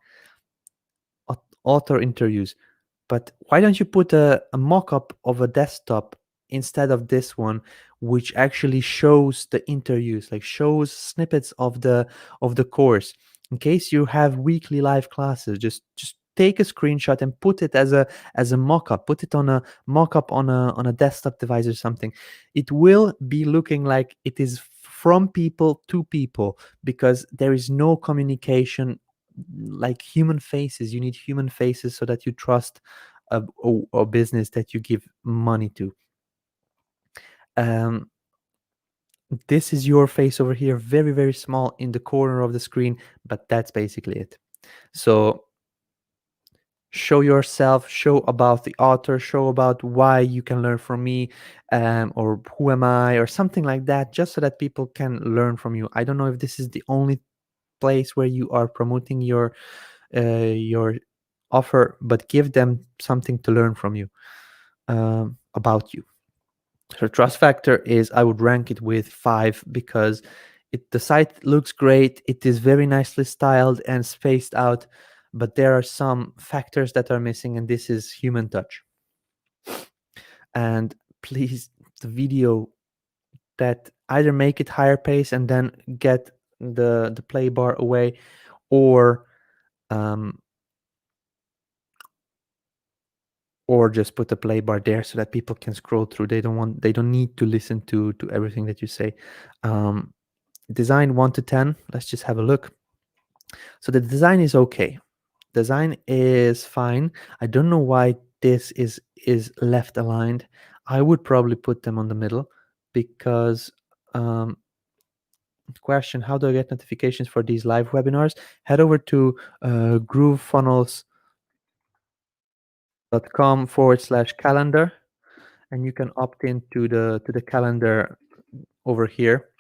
author interviews, but why don't you put a mock-up of a desktop instead of this one, which actually shows the interviews, like shows snippets of the course. In case you have weekly live classes, just take a screenshot and put it as a mock-up. Put it on a mock-up on a desktop device or something. It will be looking like it is from people to people, because there is no communication like human faces. You need human faces so that you trust a business that you give money to. um, this is your face over here, very very small in the corner of the screen, but that's basically it. So show yourself, show about the author, show about why you can learn from me, or who am I, or something like that, just so that people can learn from you. I don't know if this is the only place where you are promoting your offer, but give them something to learn from you, about you. So trust factor is, I would rank it with 5, because the site looks great, it is very nicely styled and spaced out, but there are some factors that are missing, and this is human touch. And please, the video, that either make it higher pace and then get the play bar away, or um, or just put a play bar there so that people can scroll through. They don't need to listen to everything that you say. Design 1 to 10, let's just have a look. So the design is okay, design is fine. I don't know why this is left aligned. I would probably put them on the middle because um, question, how do I get notifications for these live webinars? Head over to groovefunnels.com/calendar, and you can opt into the calendar over here.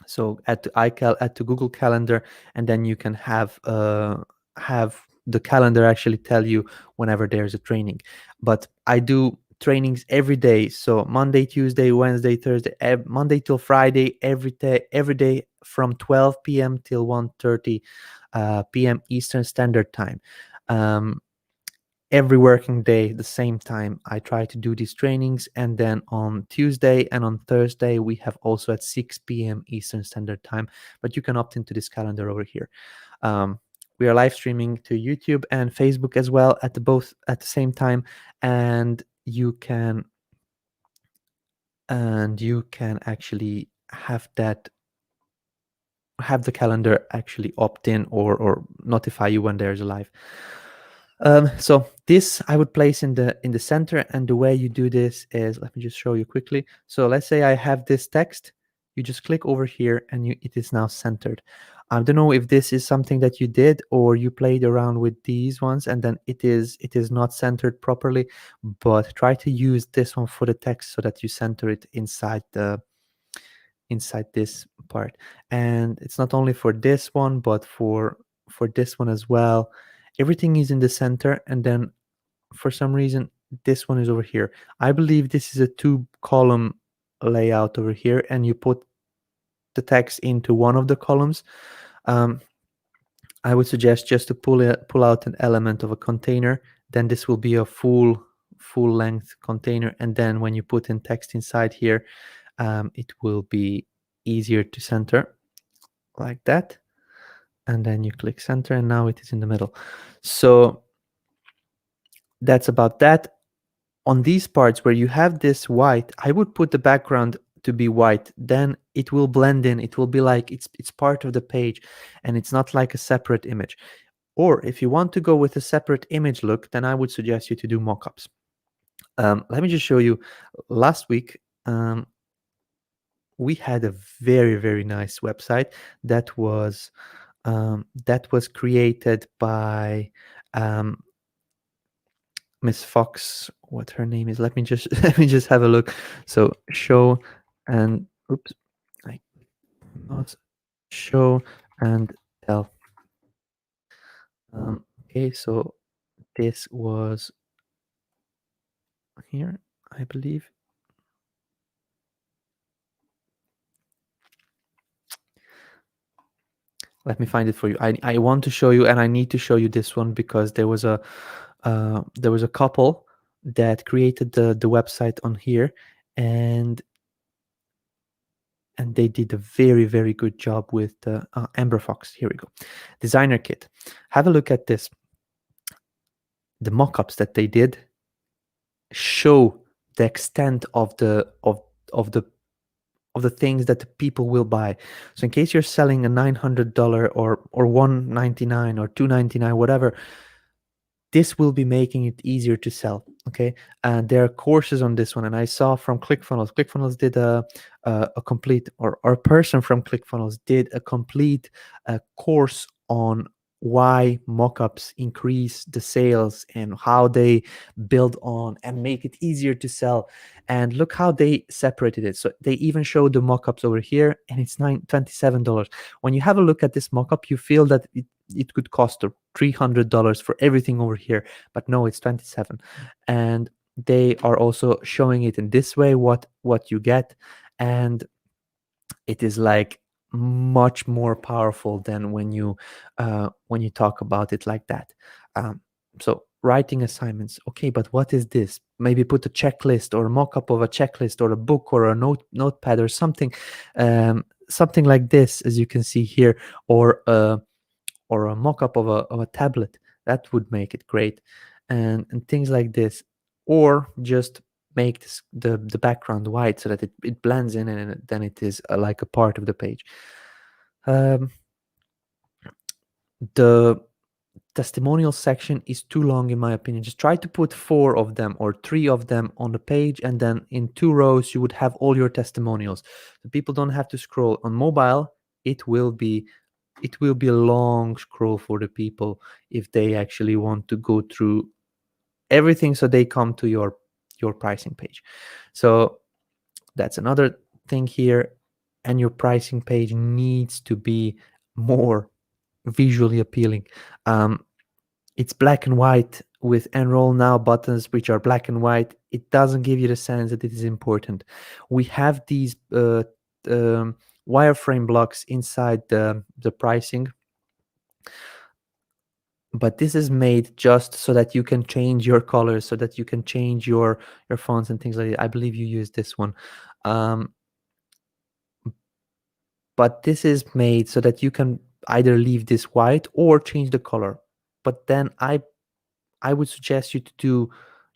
So add to iCal, add to Google Calendar, and then you can have the calendar actually tell you whenever there's a training. But I do trainings every day, so Monday, Tuesday, Wednesday, Thursday, Monday till Friday, every day from 12 p.m. till 1:30 p.m. Eastern Standard Time. Um, every working day the same time I try to do these trainings, and then on Tuesday and on Thursday we have also at 6 p.m. Eastern Standard Time, but you can opt into this calendar over here. We are live streaming to YouTube and Facebook as well at both at the same time, and you can actually have the calendar actually opt in or notify you when there's a live. So this I would place in the center, and the way you do this is, let me just show you quickly. So let's say I have this text, you just click over here and it is now centered. I don't know if this is something that you did or you played around with these ones and then it is not centered properly, but try to use this one for the text so that you center it inside this part. And it's not only for this one but for this one as well. Everything is in the center, and then for some reason this one is over here. I believe this is a 2-column layout over here, and you put the text into one of the columns. um, I would suggest just to pull out an element of a container, then this will be a full length container, and then when you put in text inside here, it will be easier to center like that. And then you click center, and now it is in the middle. So that's about that. On these parts where you have this white, I would put the background to be white, then it will blend in. It will be like it's part of the page, and it's not like a separate image. Or if you want to go with a separate image look, then I would suggest you to do mockups. Let me just show you. Last week, we had a very nice website that was created by um, Miss Fox. What her name is? Let me just let me just have a look. So show and oops, I not show and tell. Okay, so this was here, I believe. Let me find it for you. I want to show you, and I need to show you this one because there was a couple that created the website on here, and they did a very good job with the Amber Fox. Here we go. Designer kit. Have a look at this. The mock-ups that they did show the extent of the things that the people will buy. So in case you're selling a $900 or $199 or $299, whatever, this will be making it easier to sell. Okay, and there are courses on this one, and I saw from ClickFunnels did a complete, or a person from ClickFunnels did a complete course on why mockups increase the sales and how they build on and make it easier to sell. And look how they separated it. So they even showed the mockups over here, and it's $27. When you have a look at this mockup, you feel that it could cost $300 for everything over here, but no, it's 27. And they are also showing it in this way, what you get, and it is like much more powerful than when you talk about it like that. So writing assignments, okay, but what is this? Maybe put a checklist or a mock-up of a checklist or a book or a notepad or something, something like this, as you can see here, or a mock-up of a tablet. That would make it great, and things like this. Or just make the background white so that it blends in, and then it is like a part of the page. um, the testimonial section is too long, in my opinion. Just try to put 4 of them or 3 of them on the page, and then in 2 rows you would have all your testimonials. The people don't have to scroll. On mobile, it will be a long scroll for the people if they actually want to go through everything, so they come to your pricing page. So that's another thing here. And your pricing page needs to be more visually appealing. It's black and white with enroll now buttons, which are black and white. It doesn't give you the sense that it is important. We have these wireframe blocks inside the pricing, but this is made just so that you can change your colors, so that you can change your fonts and things like that. I believe you use this one. But this is made so that you can either leave this white or change the color. But then I would suggest you to do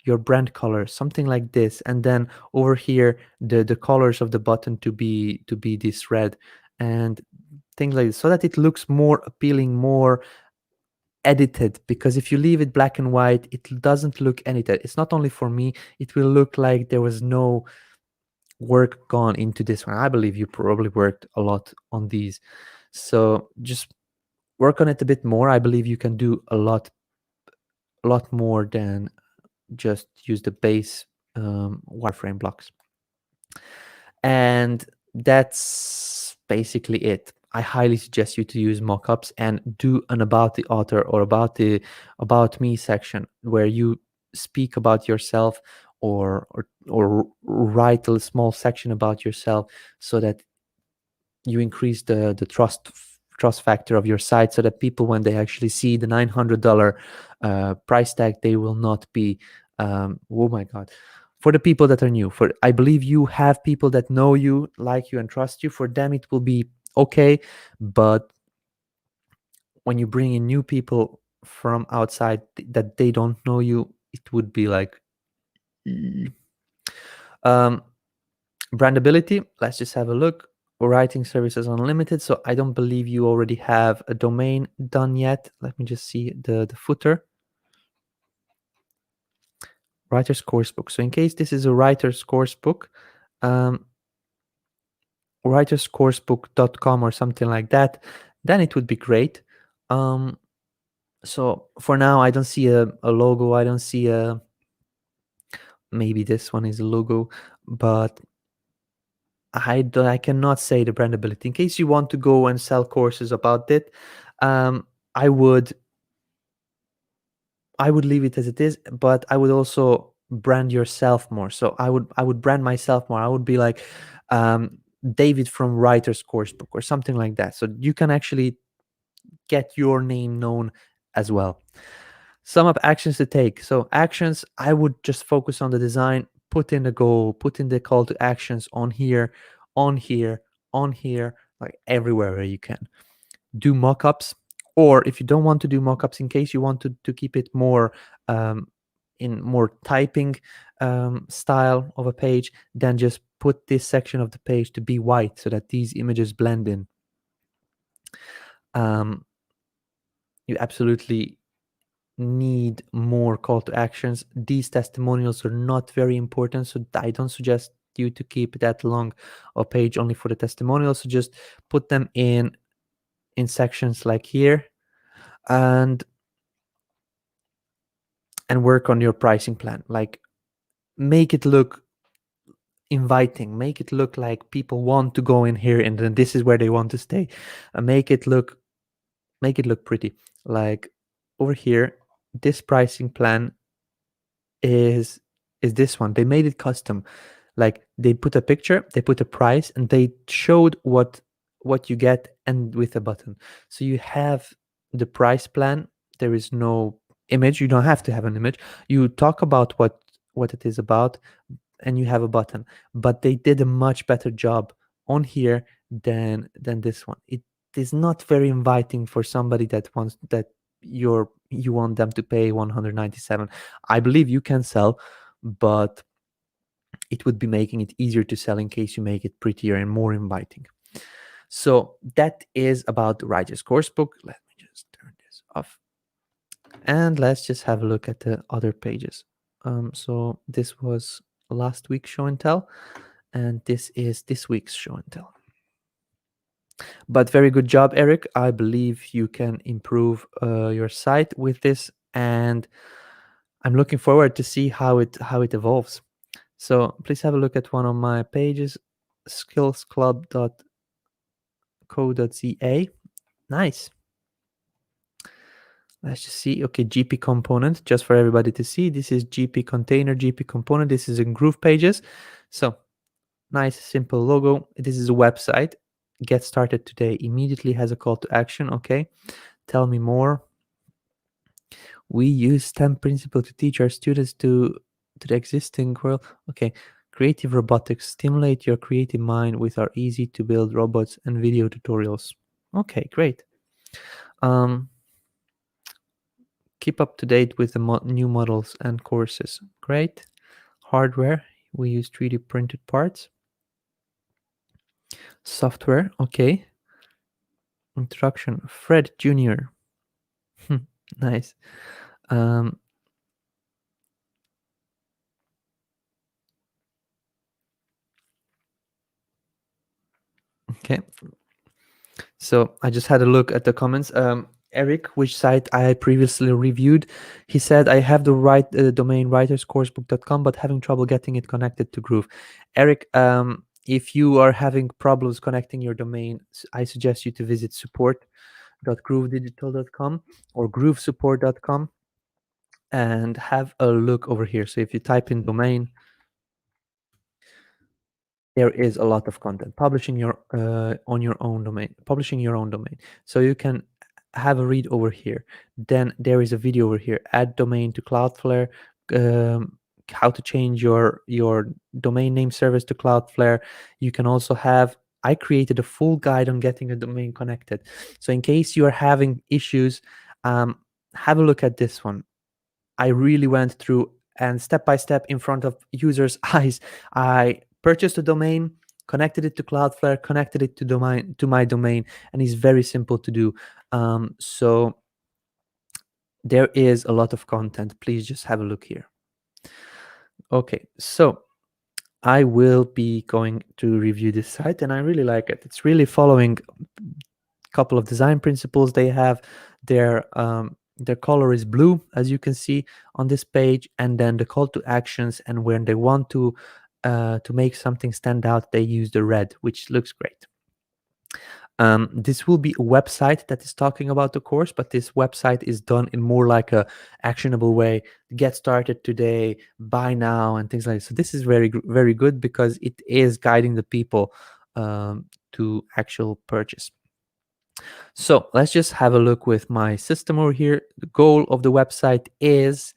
your brand color, something like this, and then over here the colors of the button to be this red and things like this, so that it looks more appealing, more edited. Because if you leave it black and white, it doesn't look edited. It's not only for me, it will look like there was no work gone into this one. I believe you probably worked a lot on these, so just work on it a bit more. I believe you can do a lot more than just use the base wireframe blocks. And that's basically it. I highly suggest you to use mockups and do an about the author or about me section where you speak about yourself, or write a small section about yourself, so that you increase the trust factor of your site, so that people, when they actually see the $900 price tag, they will not be oh my god. For the people that are new, for I believe you have people that know you, like you, and trust you. For them it will be okay, but when you bring in new people from outside that they don't know you, it would be like um brandability. Let's just have a look. Writing services unlimited. So I don't believe you already have a domain done yet. Let me just see the footer. Writer's course book. So in case this is a writer's course book, writerscoursebook.com or something like that, then it would be great. So for now, I don't see a logo. I don't see a, maybe this one is a logo, but I cannot say the brandability. In case you want to go and sell courses about it, I would leave it as it is, but I would also brand yourself more. So I would brand myself more. I would be like David from Writer's Coursebook or something like that. So you can actually get your name known as well. Sum up actions to take. So actions, I would just focus on the design, put in the goal, put in the call to actions on here, on here, on here, like everywhere where you can. Do mockups, or if you don't want to do mockups, in case you want to keep it more in more typing style of a page, then just put this section of the page to be white so that these images blend in. You absolutely need more call to actions. These testimonials are not very important, so I don't suggest you to keep that long a page only for the testimonials. So just put them in sections like here, and work on your pricing plan. Like, make it look inviting, make it look like people want to go in here and then this is where they want to stay. Make it look pretty. Like over here, this pricing plan is this one. They made it custom. Like, they put a picture, they put a price, and they showed what you get, and with a button. So you have the price plan. There is no image. You don't have to have an image. You talk about what it is about, and you have a button. But they did a much better job on here than this one. It is not very inviting for somebody that wants that you want them to pay 197. I believe you can sell, but it would be making it easier to sell in case you make it prettier and more inviting. So that is about the Writer's Coursebook. Let me just turn this off. And let's just have a look at the other pages. So this was last week's show and tell, and this is this week's show and tell. But very good job, Eric. I believe you can improve your site with this, and I'm looking forward to see how it evolves. So please have a look at one of my pages, skillsclub.co.za. Nice. Let's just see. Okay, GP component, just for everybody to see. This is GP container, GP component. This is in GroovePages. So nice, simple logo. This is a website. Get started today. Immediately has a call to action. Okay, tell me more. We use STEM principle to teach our students to the existing world. Okay, creative robotics. Stimulate your creative mind with our easy to build robots and video tutorials. Okay, great. Um, keep up to date with the new models and courses. Great. Hardware. We use 3D printed parts. Software. Okay. Introduction. Fred Jr. Nice. Um, okay. So I just had a look at the comments. Eric, which site I previously reviewed, he said, I have the right domain writerscoursebook.com, but having trouble getting it connected to Groove. Eric, if you are having problems connecting your domain, I suggest you to visit support.groovedigital.com or groovesupport.com and have a look over here. So if you type in domain, there is a lot of content publishing your on your own domain, publishing your own domain. So you can have a read over here. Then there is a video over here, add domain to Cloudflare, how to change your domain name service to Cloudflare. You can also have, I created a full guide on getting a domain connected. So in case you are having issues, have a look at this one. I really went through and step by step in front of users' eyes. I purchased a domain, connected it to Cloudflare, connected it to my domain, and it's very simple to do. So there is a lot of content. Please just have a look here. Okay, so I will be going to review this site, and I really like it. It's really following a couple of design principles. They have their color is blue, as you can see on this page, and then the call to actions, and when they want to make something stand out, they use the red, which looks great. This will be a website that is talking about the course, but this website is done in more like a actionable way. Get started today, buy now, and things like that. So this is very good because it is guiding the people to actual purchase. So let's just have a look with my system over here. The goal of the website is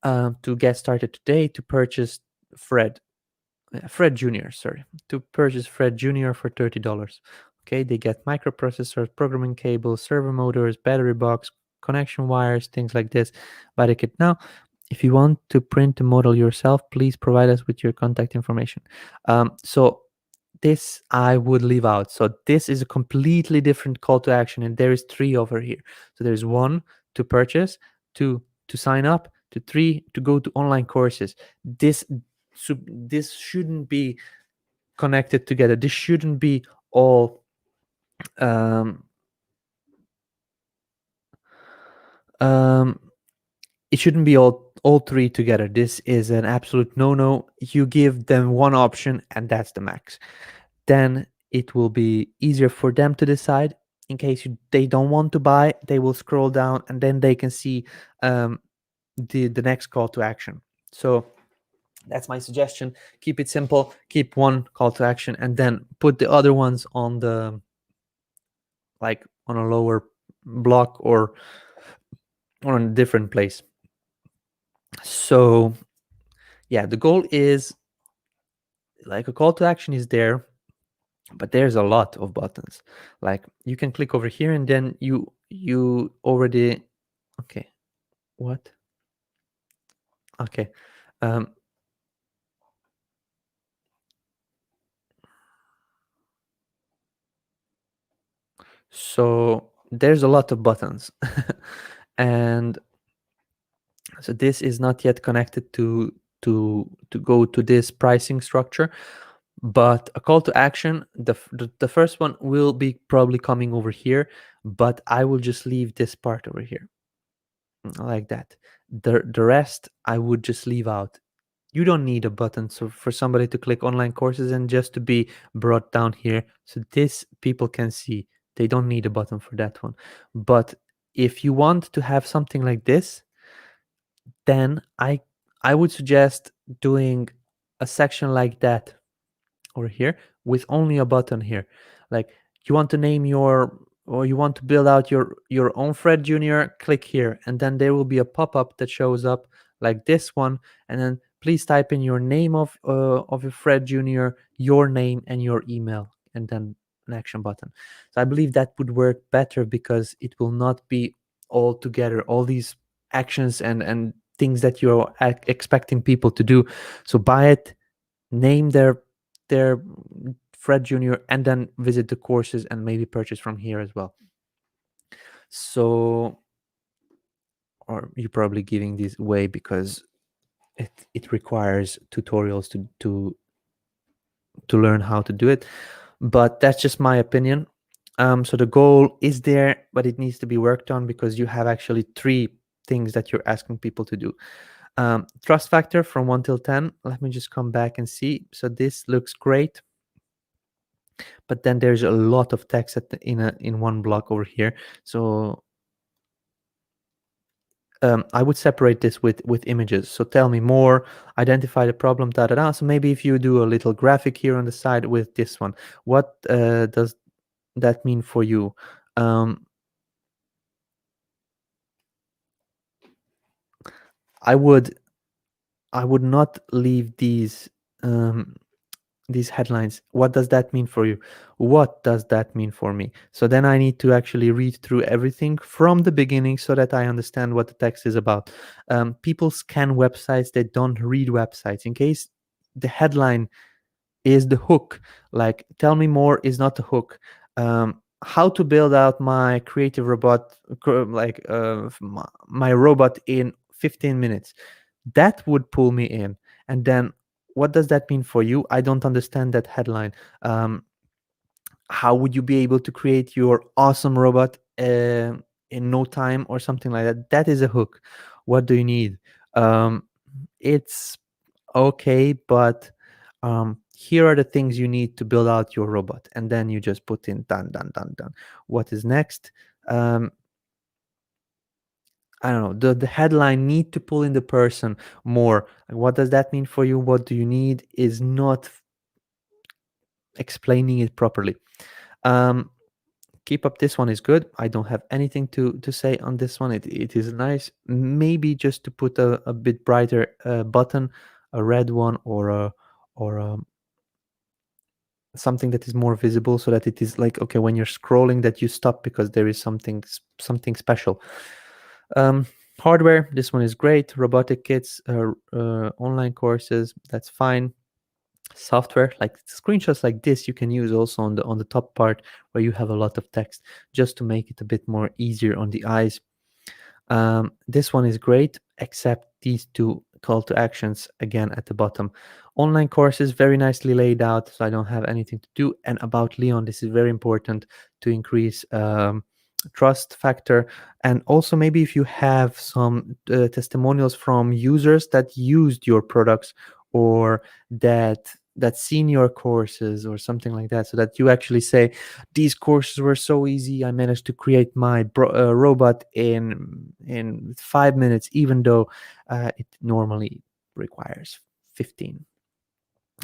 to get started today to purchase Fred Jr. Sorry, to purchase Fred Jr. for $30. Okay, they get microprocessors, programming cables, servo motors, battery box, connection wires, things like this. Buy the kit now. If you want to print the model yourself, please provide us with your contact information. So this I would leave out. So this is a completely different call to action, and there is 3 over here. So there's 1 to purchase, 2 to sign up, to 3 to go to online courses. This shouldn't be connected together. This shouldn't be all um, um, it shouldn't be all 3 together. This is an absolute no. You give them one option, and that's the max. Then it will be easier for them to decide. In case they don't want to buy, they will scroll down, and then they can see the next call to action. So that's my suggestion. Keep it simple, keep one call to action, and then put the other ones on the, like, on a lower block or on a different place. So yeah, the goal is, like, a call to action is there, but there's a lot of buttons. Like, you can click over here, and then you already, okay, what, okay, um so there's a lot of buttons. And So this is not yet connected to go to this pricing structure. But a call to action, the first one will be probably coming over here, but I will just leave this part over here, like that. The rest I would just leave out. You don't need a button so for somebody to click online courses and just to be brought down here so this people can see. They don't need a button for that one. But if you want to have something like this, then I would suggest doing a section like that over here with only a button here. Like, you want to name your, or you want to build out your own Fred Junior, click here, and then there will be a pop-up that shows up like this one, and then please type in your name of your Fred Junior, your name and your email, and then an action button. So I believe that would work better because it will not be all together, all these actions and things that you're expecting people to do. So buy it, name their Fred Junior, and then visit the courses and maybe purchase from here as well. So, or you're probably giving this away because it requires tutorials to learn how to do it, but that's just my opinion. So the goal is there, but it needs to be worked on because you have actually 3 things that you're asking people to do. Trust factor from 1 till 10. Let me just come back and see. So this looks great, but then there's a lot of text in one block over here. So I would separate this with images. So tell me more, identify the problem, da da da. So maybe if you do a little graphic here on the side with this one, what does that mean for you? I would not leave these headlines. What does that mean for you? What does that mean for me? So then I need to actually read through everything from the beginning so that I understand what the text is about. People scan websites, they don't read websites. In case the headline is the hook, like tell me more is not the hook. How to build out my creative robot, like my robot in 15 minutes, that would pull me in. And then what does that mean for you? I don't understand that headline. How would you be able to create your awesome robot in no time or something like that? That is a hook. What do you need? It's okay, but here are the things you need to build out your robot, and then you just put in done, done, done, done. What is next? I don't know, the headline need to pull in the person more. Like, what does that mean for you? What do you need is not explaining it properly. um Keep up, this one is good. I don't have anything to say on this one. It is nice. Maybe just to put a bit brighter button, a red one, or something that is more visible so that it is like, okay, when you're scrolling that you stop because there is something special. Hardware, this one is great. Robotic kits, online courses, that's fine. Software, like screenshots like this, you can use also on the top part where you have a lot of text, just to make it a bit more easier on the eyes. This one is great, except these 2 call to actions again at the bottom. Online courses, very nicely laid out, so I don't have anything to do. And about Leon, this is very important to increase trust factor. And also maybe if you have some testimonials from users that used your products, or that seen your courses or something like that, so that you actually say, these courses were so easy, I managed to create my robot in 5 minutes, even though it normally requires 15,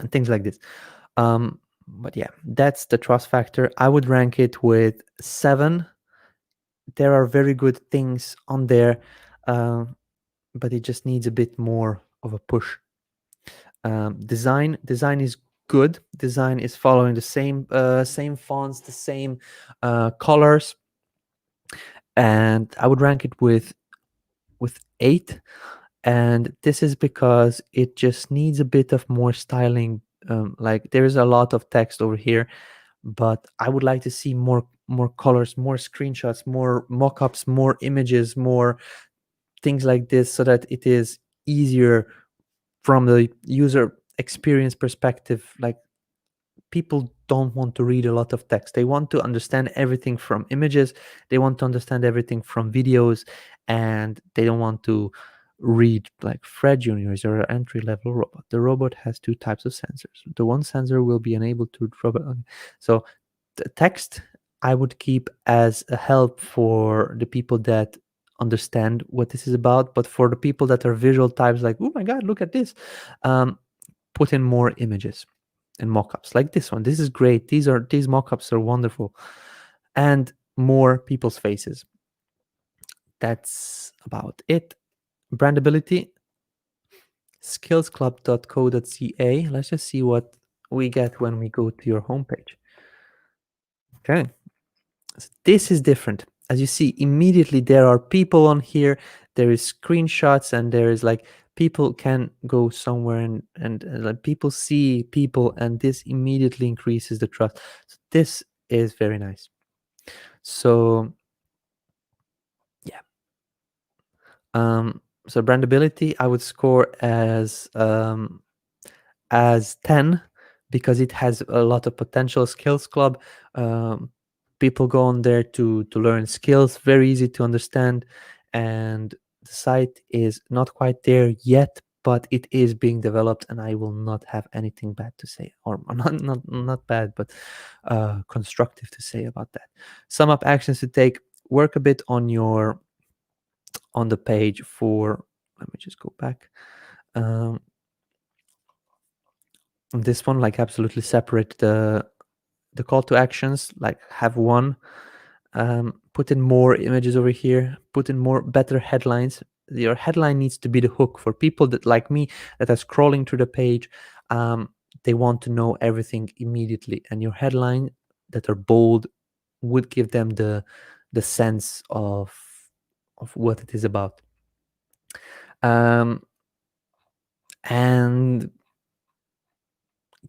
and things like this. But yeah, that's the trust factor. I would rank it with 7. There are very good things on there, but it just needs a bit more of a push. Design is good. Design is following the same fonts, the same colors, and I would rank it with 8. And this is because it just needs a bit of more styling. Like, there's a lot of text over here, but I would like to see more colors, more screenshots, more mock-ups, more images, more things like this so that it is easier from the user experience perspective. Like, people don't want to read a lot of text. They want to understand everything from images, they want to understand everything from videos, and they don't want to read. Like, Fred Jr. is our entry level robot. The robot has two types of sensors. The one sensor will be enabled to robot. So the text I would keep as a help for the people that understand what this is about, but for the people that are visual types, like, oh my god, look at this, um, put in more images and mockups like this one. This is great. These mockups are wonderful, and more people's faces. That's about it. Brandability, skillsclub.co.ca. Let's just see what we get when we go to your homepage. Okay. So this is different. As you see, immediately there are people on here. There is screenshots, and there is like people can go somewhere, and like people see people, and this immediately increases the trust. So this is very nice. So yeah. So brandability, I would score as 10 because it has a lot of potential. Skills Club, um, people go on there to learn skills, very easy to understand, and the site is not quite there yet, but it is being developed, and I will not have anything bad to say, or not bad, but constructive to say about that. Sum up actions to take: work a bit on the page for, let me just go back, um, this one, like, absolutely separate the call to actions, like have one, put in more images over here, put in more better headlines. Your headline needs to be the hook for people that, like me, that are scrolling through the page. They want to know everything immediately, and your headline that are bold would give them the sense of what it is about. And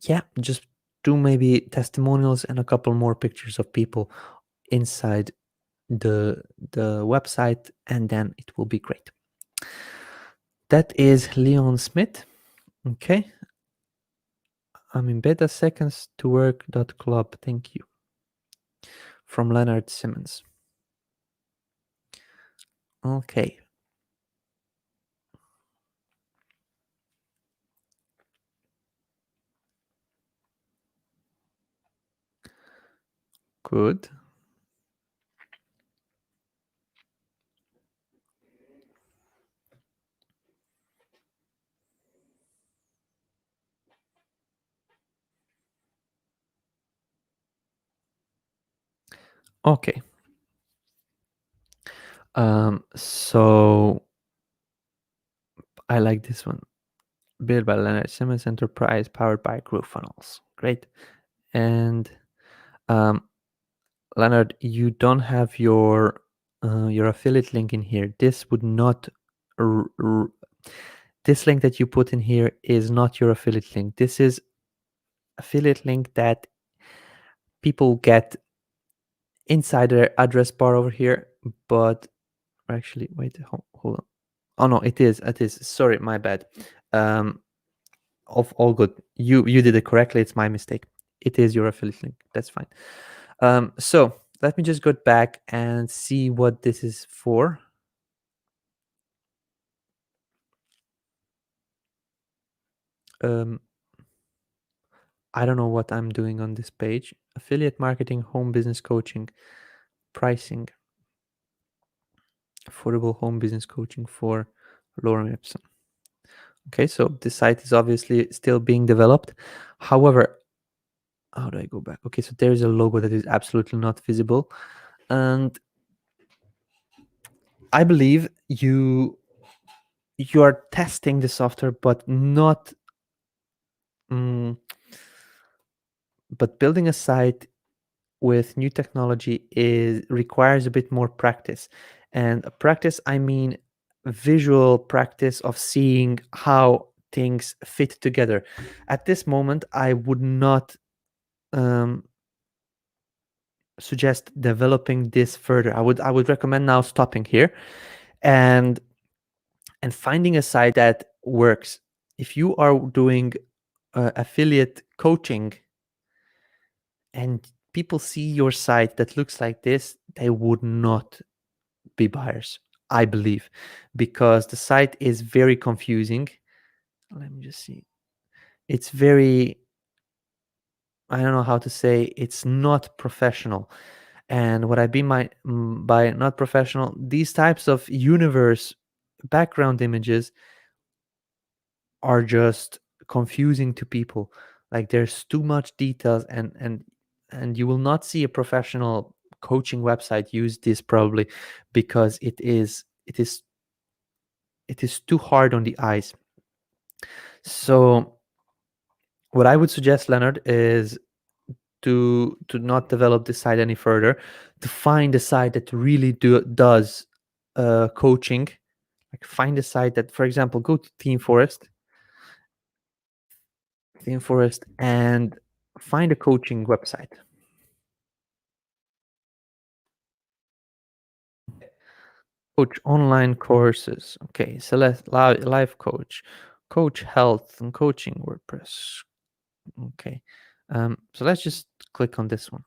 yeah, just do maybe testimonials and a couple more pictures of people inside the website, and then it will be great. That is Leon Smith. Okay, I'm in beta. Seconds to work.club. Thank you. From Leonard Simmons. Okay. Good. Okay. So I like this one. Built by Leonard Simmons, Enterprise, powered by GrooveFunnels. Great. And Leonard, you don't have your affiliate link in here. This would not this link that you put in here is not your affiliate link. This is affiliate link that people get inside their address bar over here. But actually, wait, hold on. Oh no, it is. Sorry, my bad. Of all good. You did it correctly. It's my mistake. It is your affiliate link. That's fine. So let me just go back and see what this is for. I don't know what I'm doing on this page. Affiliate marketing, home business coaching, pricing, affordable home business coaching for Lauren Epson. Okay, so this site is obviously still being developed. However, how do I go back? Okay, so there is a logo that is absolutely not visible. And I believe you are testing the software, but not but building a site with new technology requires a bit more practice. And practice, I mean visual practice of seeing how things fit together. At this moment, I would not suggest developing this further. I would recommend now stopping here and and finding a site that works. If you are doing affiliate coaching and people see your site that looks like this, they would not be buyers, I believe, because the site is very confusing. Let me just see. It's very, I don't know how to say, it's not professional. And what I mean by not professional, these types of universe background images are just confusing to people. Like there's too much details, and you will not see a professional coaching website use this probably, because it is too hard on the eyes. So what I would suggest, Leonard, is to not develop this site any further, to find a site that really does coaching. Like find a site that, for example, go to Theme Forest, and find a coaching website. Coach online courses. Okay, select life coach, coach health and coaching WordPress. Okay, so let's just click on this one.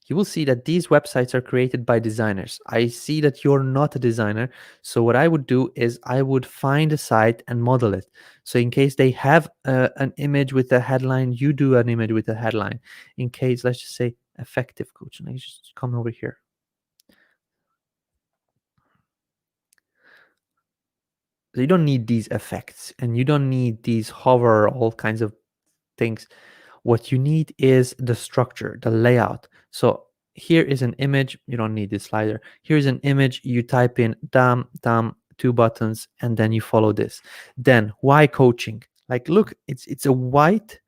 You will see that these websites are created by designers. I see that you're not a designer. So what I would do is I would find a site and model it. So in case they have an image with a headline, you do an image with a headline. In case, let's just say effective coaching, let's just come over here. So you don't need these effects and you don't need these hover, all kinds of things. What you need is the structure, the layout. So here is an image. You don't need this slider. Here's an image. You type in dam, dam, two buttons, and then you follow this. Then why coaching? Like, look, it's a white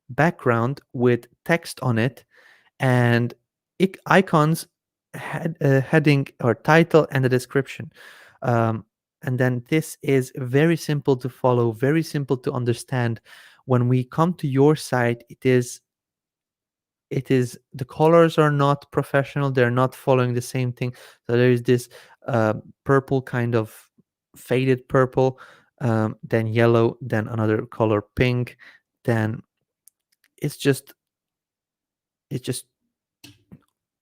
background with text on it, and icons, heading or title, and a description. Um, and then this is very simple to follow, very simple to understand. When we come to your site, it is the colors are not professional, they're not following the same thing. So there is this purple, kind of faded purple, then yellow, then another color, pink, then it's just it's just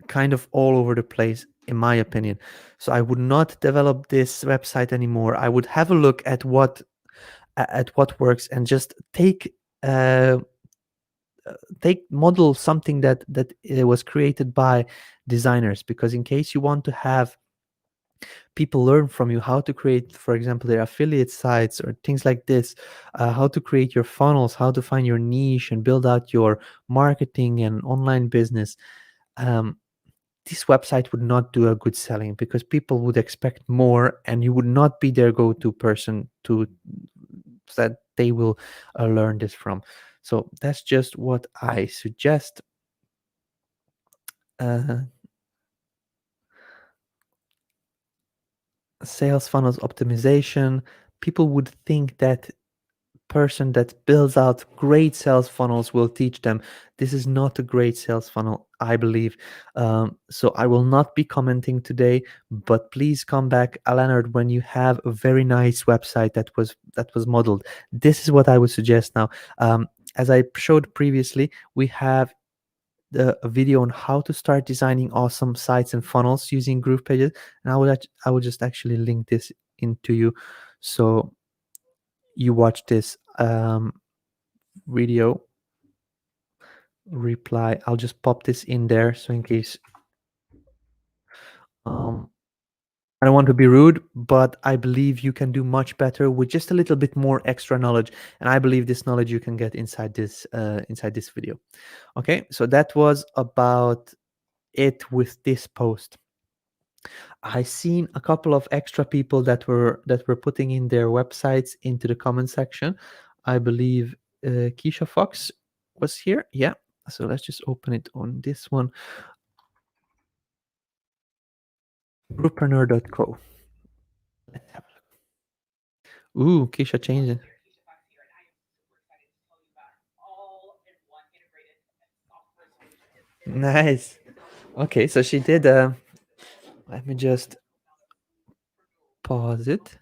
kind of all over the place, in my opinion. So I would not develop this website anymore. I would have a look at what works, and just uh, model something that was created by designers. Because in case you want to have people learn from you how to create, for example, their affiliate sites or things like this, how to create your funnels, how to find your niche and build out your marketing and online business, um, this website would not do a good selling, because people would expect more and you would not be their go-to person to that they will learn this from. So that's just what I suggest. uh, Sales funnels optimization. People would think that person that builds out great sales funnels will teach them. This is not a great sales funnel, I believe. So I will not be commenting today, but please come back, Leonard, when you have a very nice website that was modeled. This is what I would suggest now. As I showed previously, we have a video on how to start designing awesome sites and funnels using GroovePages, and I would just actually link this into you, so you watch this video reply. I'll just pop this in there, so in case um, I don't want to be rude, but I believe you can do much better with just a little bit more extra knowledge, and I believe this knowledge you can get inside this video. Okay, so that was about it with this post. I seen a couple of extra people that were putting in their websites into the comment section. I believe Keisha Fox was here. Yeah. So let's just open it on this one. Groupreneur.co. Let's have a look. Ooh, Keisha changed it. Nice. Okay, so she did. Let me just pause it.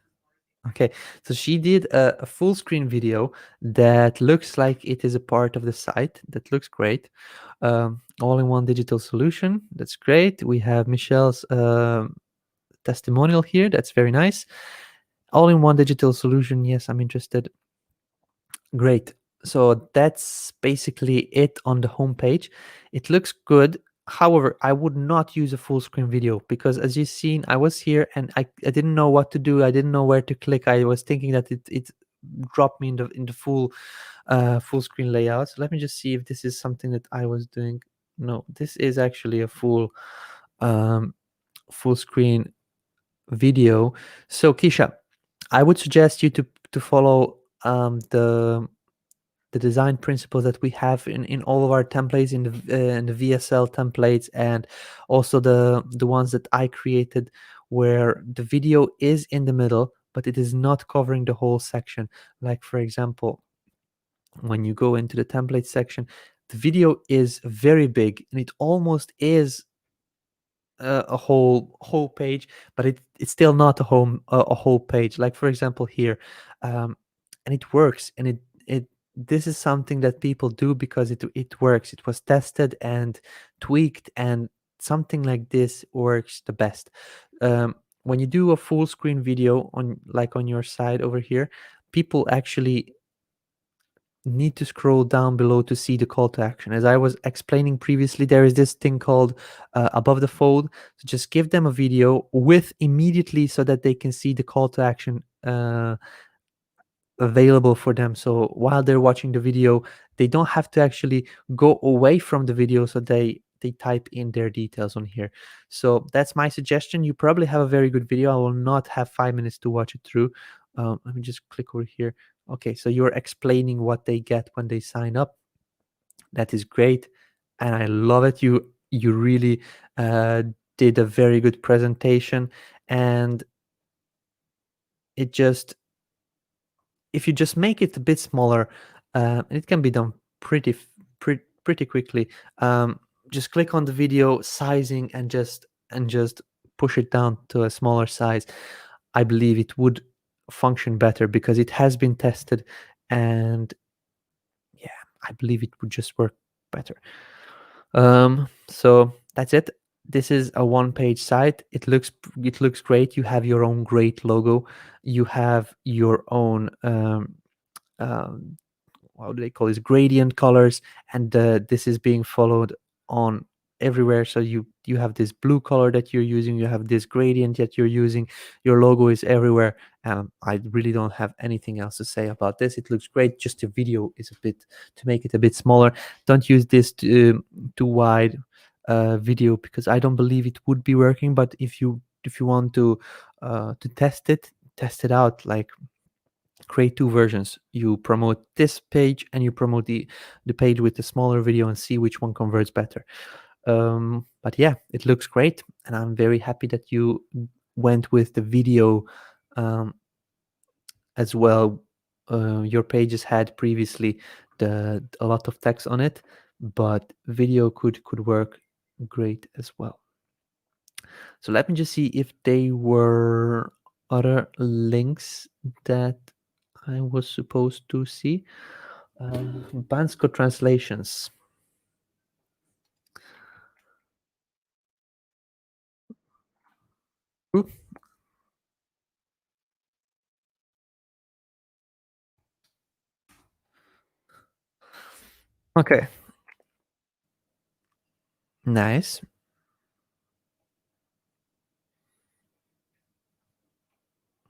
Okay, so she did a full screen video that looks like it is a part of the site. That looks great. All-in-one digital solution. That's great. We have Michelle's testimonial here. That's very nice. All-in-one digital solution. Yes, I'm interested. Great. So that's basically it on the homepage. It looks good. However, I would not use a full screen video because as you've seen, I was here and I didn't know what to do. I didn't know where to click. I was thinking that it dropped me in the full screen layout. So let me just see if this is something that I was doing. No, this is actually a um full screen video. So Keisha, I would suggest you to follow the design principles that we have in all of our templates in the VSL templates, and also the ones that I created where the video is in the middle but it is not covering the whole section. Like for example, when you go into the template section, the video is very big and it almost is a whole page, but it's still not a whole page. Like for example here, and it works, and it this is something that people do because it works. It was tested and tweaked, and something like this works the best. When you do a full screen video on like on your side over here, people actually need to scroll down below to see the call to action. As I was explaining previously, there is this thing called above the fold. So just give them a video with immediately so that they can see the call to action available for them. So while they're watching the video, they don't have to actually go away from the video, so they type in their details on here. So that's my suggestion. You probably have a very good video. I will not have 5 minutes to watch it through. Let me just click over here. Okay, so you're explaining what they get when they sign up. That is great, and I love it. You really did a very good presentation, and it just if you just make it a bit smaller, it can be done pretty quickly. Just click on the video sizing and just push it down to a smaller size. I believe it would function better because it has been tested, and yeah, I believe it would just work better. So that's it. This is a one-page site. It looks great. You have your own great logo. You have your own um, how do they call this, gradient colors, and this is being followed on everywhere. So you have this blue color that you're using, you have this gradient that you're using, your logo is everywhere. I really don't have anything else to say about this. It looks great. Just the video is a bit, to make it a bit smaller. Don't use this too wide video because I don't believe it would be working. But if you want to test it out, like create two versions. You promote this page and you promote the page with the smaller video and see which one converts better. But yeah, it looks great, and I'm very happy that you went with the video as well. Your pages had previously a lot of text on it, but video could work great as well. So let me just see if they were other links that I was supposed to see. Bansko Translations. Ooh, okay, nice.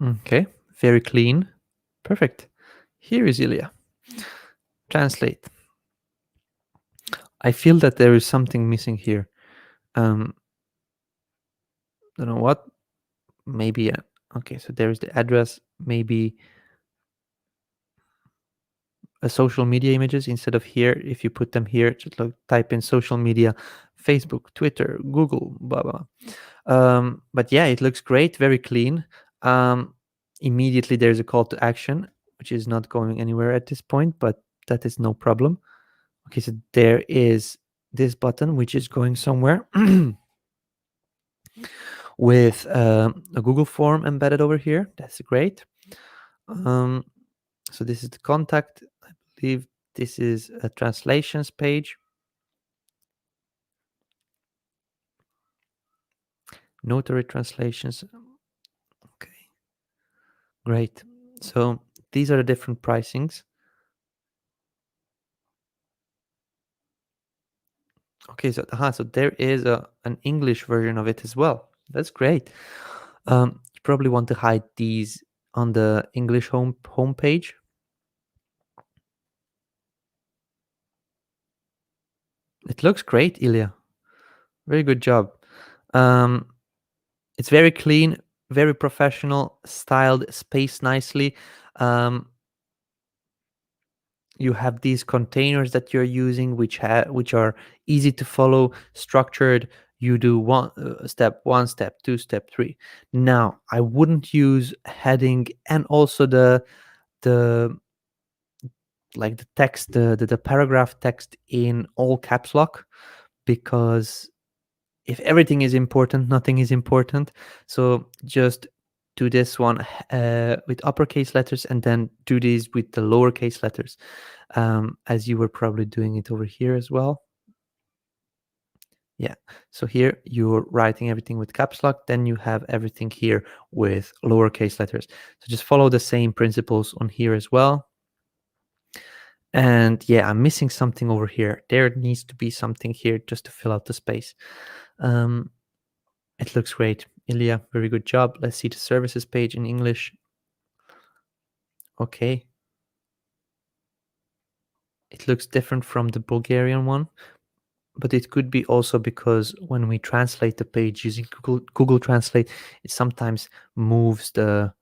Okay, very clean. Perfect. Here is Ilya. Translate. I feel that there is something missing here. Um, don't know what. Maybe. Okay, so there is the address. Maybe a social media images instead of here. If you put them here, just type in social media, Facebook, Twitter, Google, blah blah. But yeah, it looks great, very clean. Immediately there's a call to action, which is not going anywhere at this point, but that is no problem. Okay, so there is this button which is going somewhere with a Google form embedded over here. That's great. Um, so this is the contact. I believe this is a translations page. Notary translations. Okay, great. So these are the different pricings. Okay, so there is an English version of it as well. That's great. You probably want to hide these on the English homepage. It looks great, Ilya. Very good job. Um, it's very clean, very professional, styled, spaced nicely. Um, you have these containers that you're using, which are easy to follow, structured. You do step one, step two, step three. Now, I wouldn't use heading and also the like the text, the paragraph text in all caps lock, because if everything is important, nothing is important. So just do this one with uppercase letters, and then do these with the lowercase letters, as you were probably doing it over here as well. Yeah. So here you're writing everything with caps lock, then you have everything here with lowercase letters. So just follow the same principles on here as well. And yeah, I'm missing something over here. There needs to be something here just to fill out the space. Um, it looks great. Ilya, very good job. Let's see the services page in English. Okay. It looks different from the Bulgarian one, but it could be also because when we translate the page using Google Translate, it sometimes moves the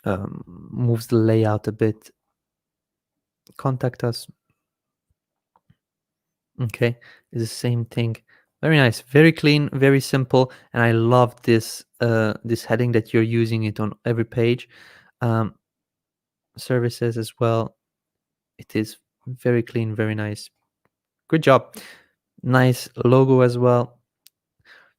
layout a bit. Contact us. Okay, it's the same thing. Very nice, very clean, very simple, and I love this heading that you're using it on every page. Um, services as well. It is very clean, very nice. Good job. Nice logo as well.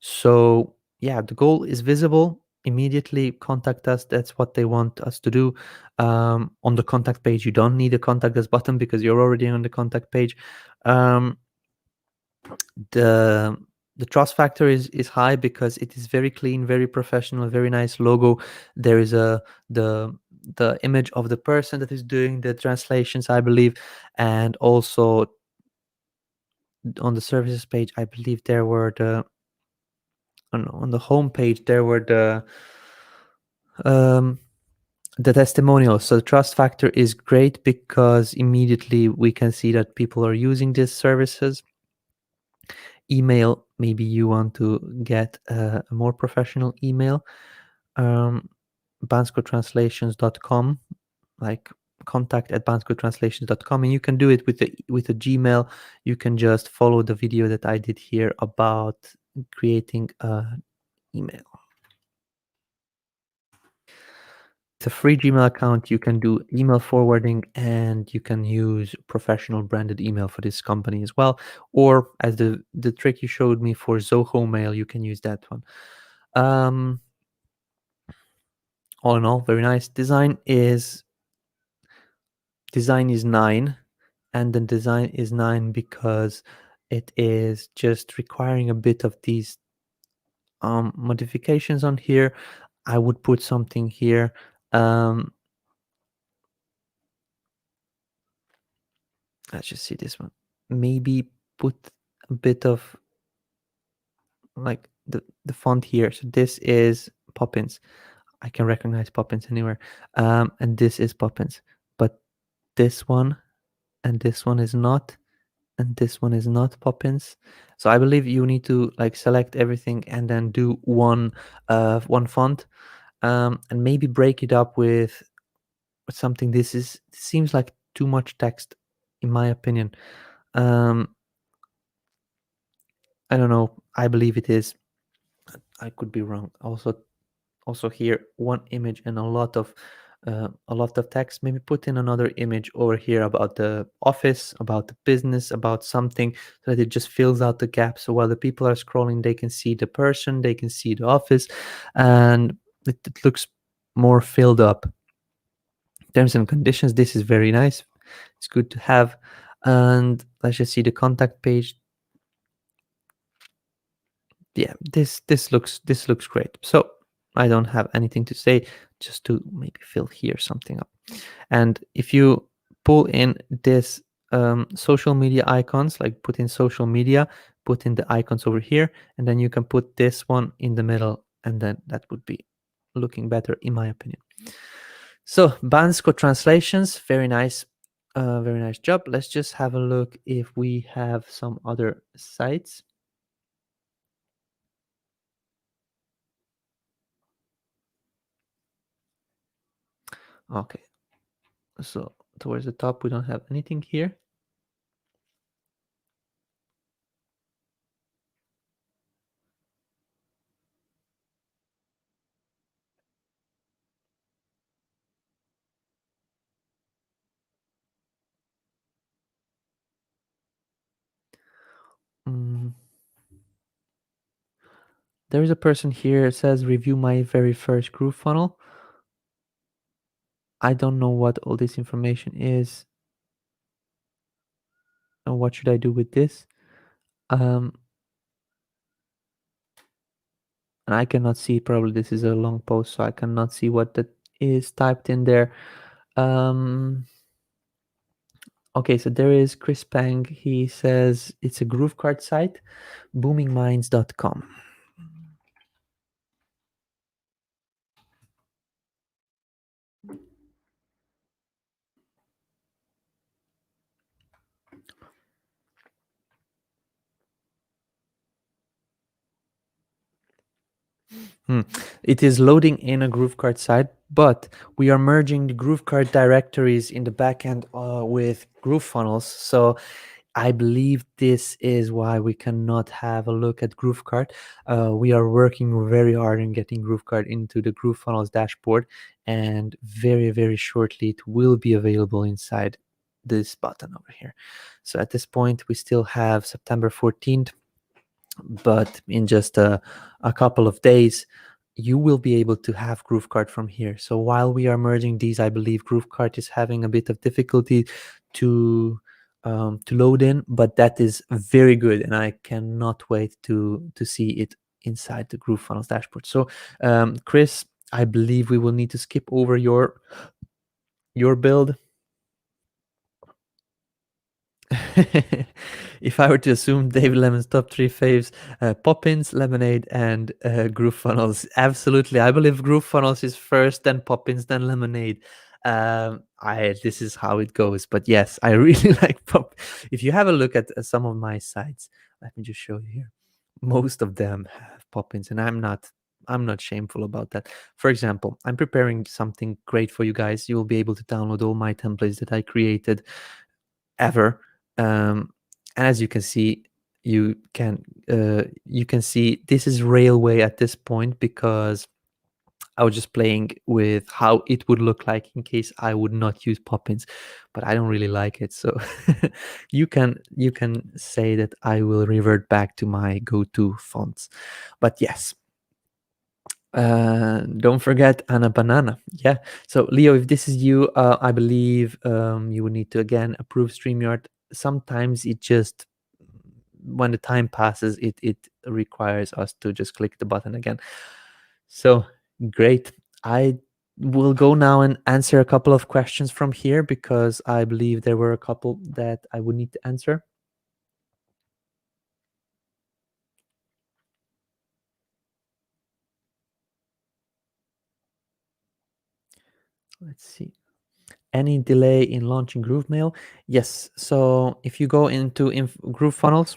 So yeah, the goal is visible. Immediately contact us. That's what they want us to do. On the contact page, you don't need a contact us button because you're already on the contact page. Um, the the trust factor is high because it is very clean, very professional, very nice logo. There is the the image of the person that is doing the translations, I believe, and also on the services page, I believe there were on the home page there were um the testimonials. So the trust factor is great because immediately we can see that people are using these services. Email, maybe you want to get a more professional email. um, banskotranslations.com, like contact at banskotranslations.com, and you can do it with a Gmail. You can just follow the video that I did here about creating an email. It's a free Gmail account. You can do email forwarding, and you can use professional branded email for this company as well. Or as the trick you showed me for Zoho Mail, you can use that one. All in all, very nice. Design is 9, and the design is 9 because it is just requiring a bit of these modifications on here. I would put something here. Let's just see this one. Maybe put a bit of like the font here. So this is Poppins. I can recognize Poppins anywhere. And this is Poppins. But this one and this one is not, and this one is not Poppins. So I believe you need to like select everything and then do one font, and maybe break it up with something. This seems like too much text, in my opinion. Um, I don't know. I believe it is. I could be wrong. Also here one image and a lot of text. Maybe put in another image over here about the office, about the business, about something, so that it just fills out the gap. So while the people are scrolling, they can see the person, they can see the office, and it looks more filled up. terms and conditions. This is very nice. It's good to have. And let's just see the contact page. Yeah, this looks great. So I don't have anything to say, just to maybe fill here something up. And if you pull in this social media icons, like put in social media, put in the icons over here, and then you can put this one in the middle, and then that would be looking better in my opinion. So Bansko Translations, very nice job. Let's just have a look if we have some other sites. Okay, so towards the top we don't have anything here. Mm, there is a person here that says review my very first Groove funnel. I don't know what all this information is and what should I do with this. Um, and I cannot see, probably this is a long post, so I cannot see what that is typed in there. Okay, so there is Chris Pang. He says it's a GrooveCart site, boomingminds.com. Hmm. It is loading in a GrooveCart site, but we are merging the GrooveCart directories in the backend with GrooveFunnels. So I believe this is why we cannot have a look at GrooveCart. We are working very hard in getting GrooveCart into the GrooveFunnels dashboard, and very, very shortly it will be available inside this button over here. So at this point, we still have September 14th, but in just a couple of days, you will be able to have GrooveCart from here. So while we are merging these, I believe GrooveCart is having a bit of difficulty to load in, but that is very good, and I cannot wait to see it inside the GrooveFunnels dashboard. So Chris, I believe we will need to skip over your build. If I were to assume David Lemon's top three faves, Poppins, Lemonade, and GrooveFunnels. Absolutely, I believe GrooveFunnels is first, then Poppins, then Lemonade. I This is how it goes. But yes, I really like Pop. If you have a look at some of my sites, let me just show you here. Most of them have Poppins, and I'm not shameful about that. For example, I'm preparing something great for you guys. You will be able to download all my templates that I created ever. And as you can see, you can see this is railway at this point, because I was just playing with how it would look like in case I would not use Poppins, but I don't really like it. So you can say that I will revert back to my go-to fonts. But yes, don't forget Anna Banana. Yeah. So Leo, if this is you, I believe you would need to again approve StreamYard. Sometimes it just, when the time passes, it requires us to just click the button again. So great. I will go now and answer a couple of questions from here, because I believe there were a couple that I would need to answer. Let's see. Any delay in launching GrooveMail? Yes. So if you go into GrooveFunnels,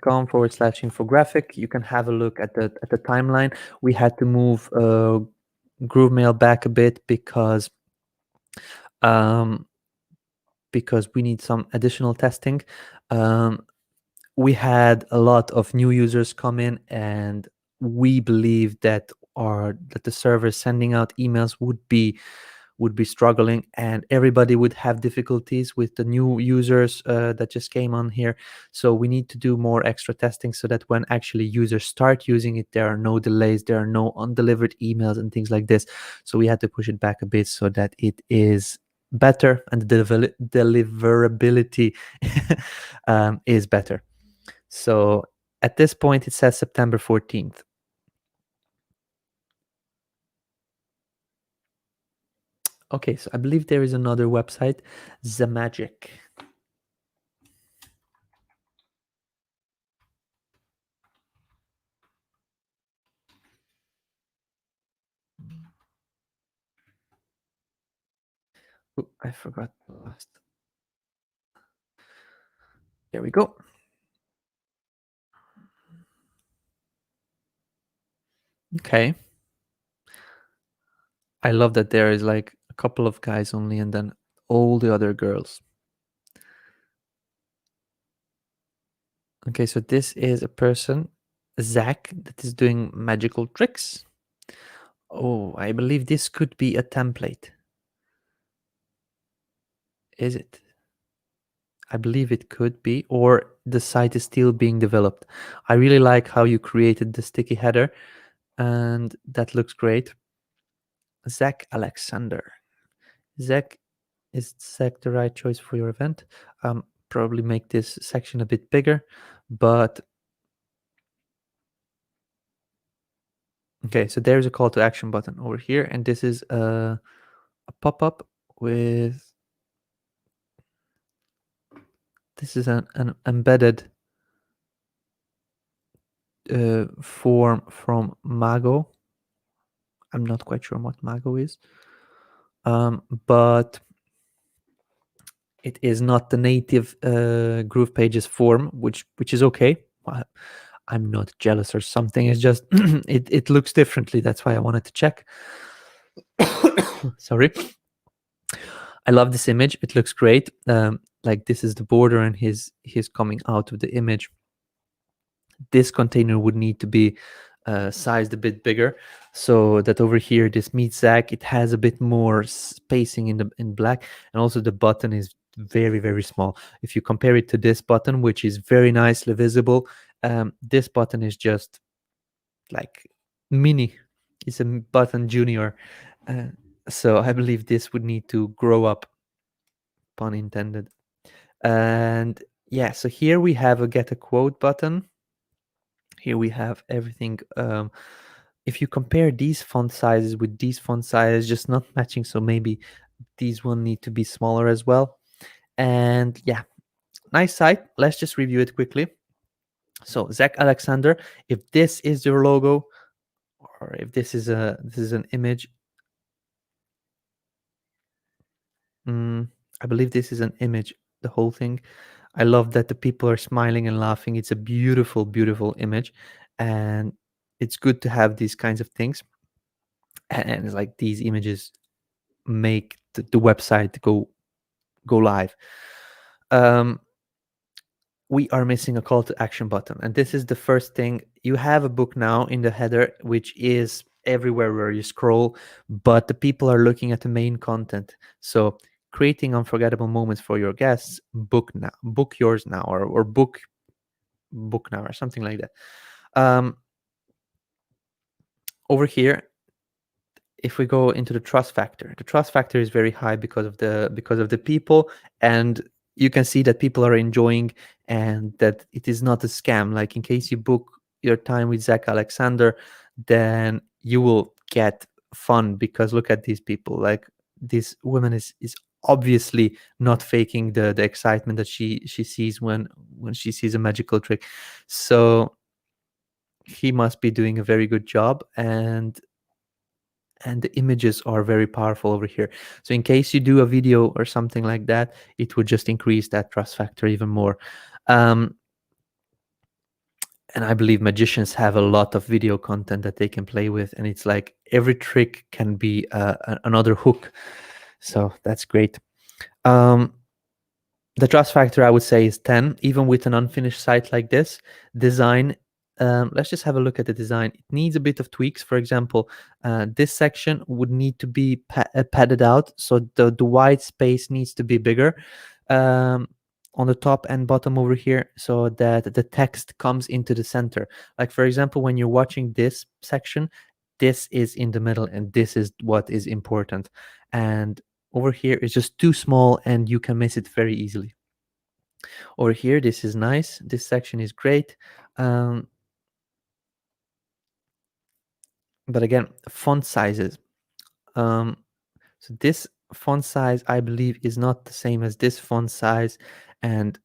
.com/infographic, you can have a look at the timeline. We had to move GrooveMail back a bit um, because we need some additional testing. We had a lot of new users come in, and we believe that the server sending out emails would be would be struggling, and everybody would have difficulties with the new users that just came on here. So we need to do more extra testing so that when actually users start using it, there are no delays, there are no undelivered emails and things like this. So we had to push it back a bit so that it is better and the deliverability is better. So at this point, it says September 14th. Okay, so I believe there is another website, The Magic. Ooh, I forgot the last. There we go. Okay. I love that there is like a couple of guys only and then all the other girls. Okay, so this is a person, Zach, that is doing magical tricks. Oh, I believe this could be a template. Is it? I believe it could be, or the site is still being developed. I really like how you created the sticky header, and that looks great. Zach Alexander. Zach, is Zach the right choice for your event? Probably make this section a bit bigger, but okay, so there's a call to action button over here, and this is a pop-up with, this is an embedded form from Mago. I'm not quite sure what Mago is, but it is not the native GroovePages form, which is okay. I'm not jealous or something. It's just it looks differently. That's why I wanted to check. Sorry. I love this image. It looks great. Like this is the border, and he's coming out of the image. This container would need to be sized a bit bigger, so that over here, this meets Zach, it has a bit more spacing in black, and also the button is very, very small. If you compare it to this button, which is very nicely visible, this button is just like mini. It's a button junior. Uh, so I believe this would need to grow up, pun intended. And yeah, so here we have a get a quote button. Here we have everything. If you compare these font sizes with these font sizes, just not matching, so maybe these one need to be smaller as well. And yeah, nice site. Let's just review it quickly. So Zach Alexander, if this is your logo, or if this is an image, I believe this is an image, the whole thing. I love that the people are smiling and laughing. It's a beautiful, beautiful image, and it's good to have these kinds of things. And it's like these images make the website go live. We are missing a call to action button, and this is the first thing. You have a book now in the header, which is everywhere where you scroll, but the people are looking at the main content. So creating unforgettable moments for your guests, book now, book yours now, or book now, or something like that. Over here, if we go into the trust factor is very high because of the people, and you can see that people are enjoying, and that it is not a scam. Like, in case you book your time with Zach Alexander, then you will get fun, because look at these people. Like, this woman is obviously not faking the excitement that she sees when she sees a magical trick. So he must be doing a very good job, and the images are very powerful over here. So in case you do a video or something like that, it would just increase that trust factor even more. And I believe magicians have a lot of video content that they can play with, and it's like every trick can be another hook. So that's great. The trust factor, I would say, is 10. Even with an unfinished site like this, design Let's just have a look at the design. It needs a bit of tweaks. For example, this section would need to be padded out, so the white space needs to be bigger um, on the top and bottom over here, so that the text comes into the center. Like for example, when you're watching this section, this is in the middle, and this is what is important. And over here is just too small, and you can miss it very easily. Over here, this is nice. This section is great. Um, but again, font sizes. Um, so this font size, I believe, is not the same as this font size. And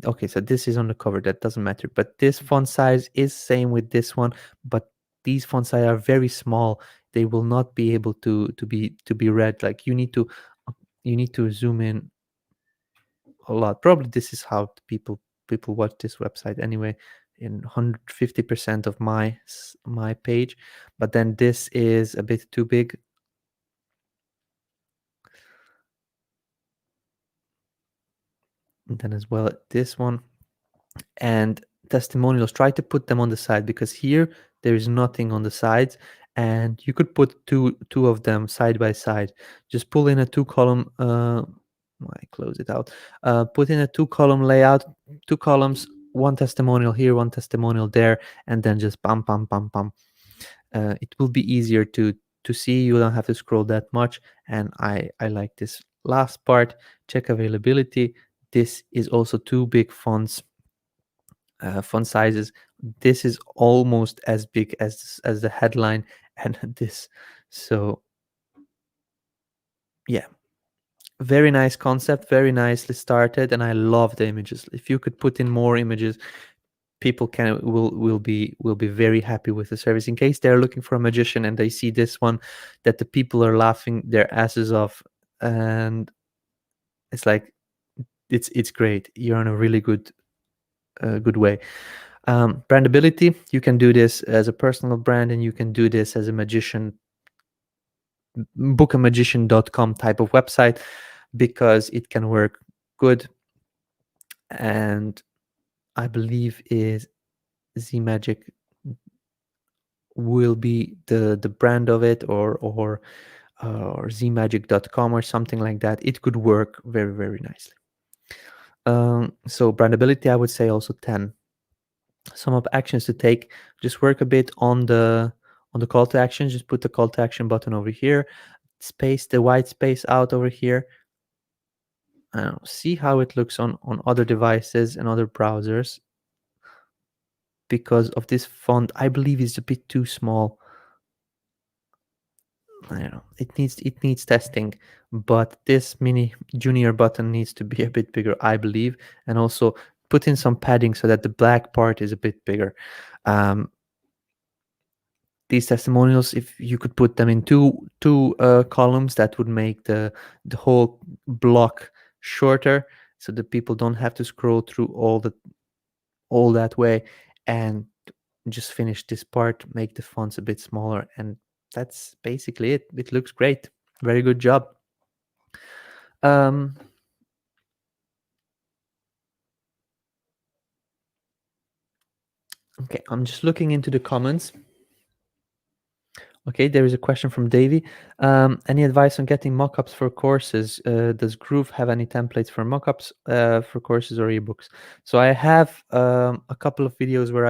okay, so this is on the cover, that doesn't matter. But this font size is same with this one, but these font size are very small. They will not be able to be read. Like you need to zoom in a lot. Probably this is how people watch this website anyway, in 150% of my page. But then this is a bit too big. And then as well this one. And testimonials, try to put them on the side, because here there is nothing on the sides, and you could put two of them side by side. Just pull in a two column I close it out. Put in a two column layout, two columns, one testimonial here, one testimonial there, and then just bam bam bam bam. It will be easier to see. You don't have to scroll that much. And I like this last part. Check availability. This is also two big fonts, font sizes. This is almost as big as the headline and this. So yeah, very nice concept, very nicely started, and I love the images. If you could put in more images, people will be very happy with the service. In case they're looking for a magician and they see this one, that the people are laughing their asses off, and it's like it's great. You're on a really good way. Brandability, you can do this as a personal brand, and you can do this as a magician, bookamagician.com type of website, because it can work good. And I believe is ZMagic will be the brand of it, or zmagic.com or something like that. It could work very, very nicely. So brandability, I would say also 10. Some of actions to take, just work a bit on the call to action. Just put the call to action button over here, space the white space out over here. See how it looks on other devices and other browsers. Because of this font, I believe is a bit too small. I don't know, it needs testing, but this mini junior button needs to be a bit bigger, I believe. And also put in some padding so that the black part is a bit bigger. These testimonials, if you could put them in two columns, that would make the whole block shorter, so that people don't have to scroll through all that way. And just finish this part, make the fonts a bit smaller, and that's basically it. It looks great. Very good job. um okay, I'm just looking into the comments. Okay, there is a question from Davey. Any advice on getting mockups for courses? Does Groove have any templates for mockups for courses or ebooks? So I have a couple of videos where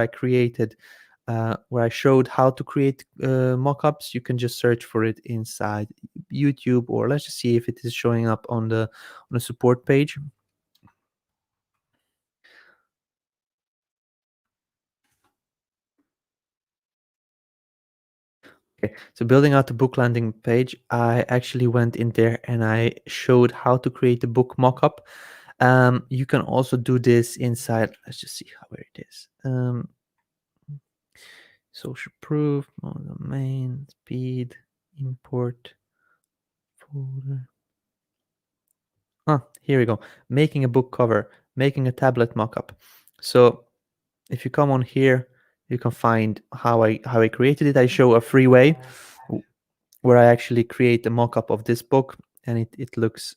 where I showed how to create mockups. You can just search for it inside YouTube, or let's just see if it is showing up on the support page. Okay, so building out the book landing page, I actually went in there and I showed how to create a book mockup. You can also do this inside. Let's just see where it is. Social proof, domain, speed, import, folder. Here we go. Making a book cover, making a tablet mockup. So if you come on here, you can find how I created it. I show a free way where I actually create a mockup of this book, and it looks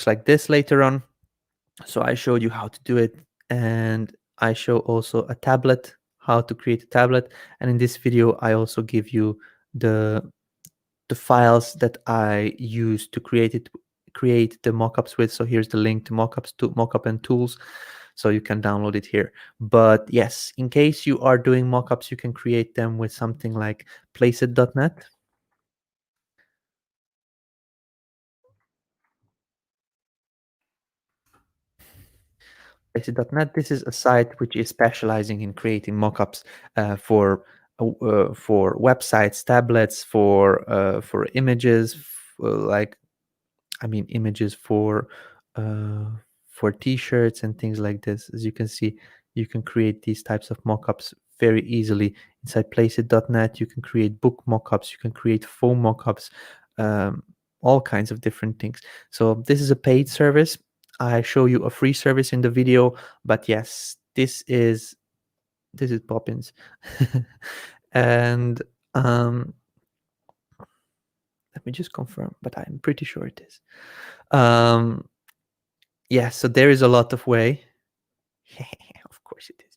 like this later on. So I showed you how to do it, and I show also a tablet, how to create a tablet. And in this video, I also give you the files that I use to create the mockups with. So here's the link to mockup and tools, so you can download it here. But yes, in case you are doing mockups, you can create them with something like placeit.net. Placeit.net, this is a site which is specializing in creating mockups for websites, tablets, for images, like, I mean, images uh, for t-shirts and things like this. As you can see, you can create these types of mockups very easily inside placeit.net. You can create book mockups, you can create phone mockups, um, all kinds of different things. So this is a paid service. I show you a free service in the video, but yes, this is Poppins. And let me just confirm, but I'm pretty sure it is. Um, yeah, so there is a lot of way. Of course it is.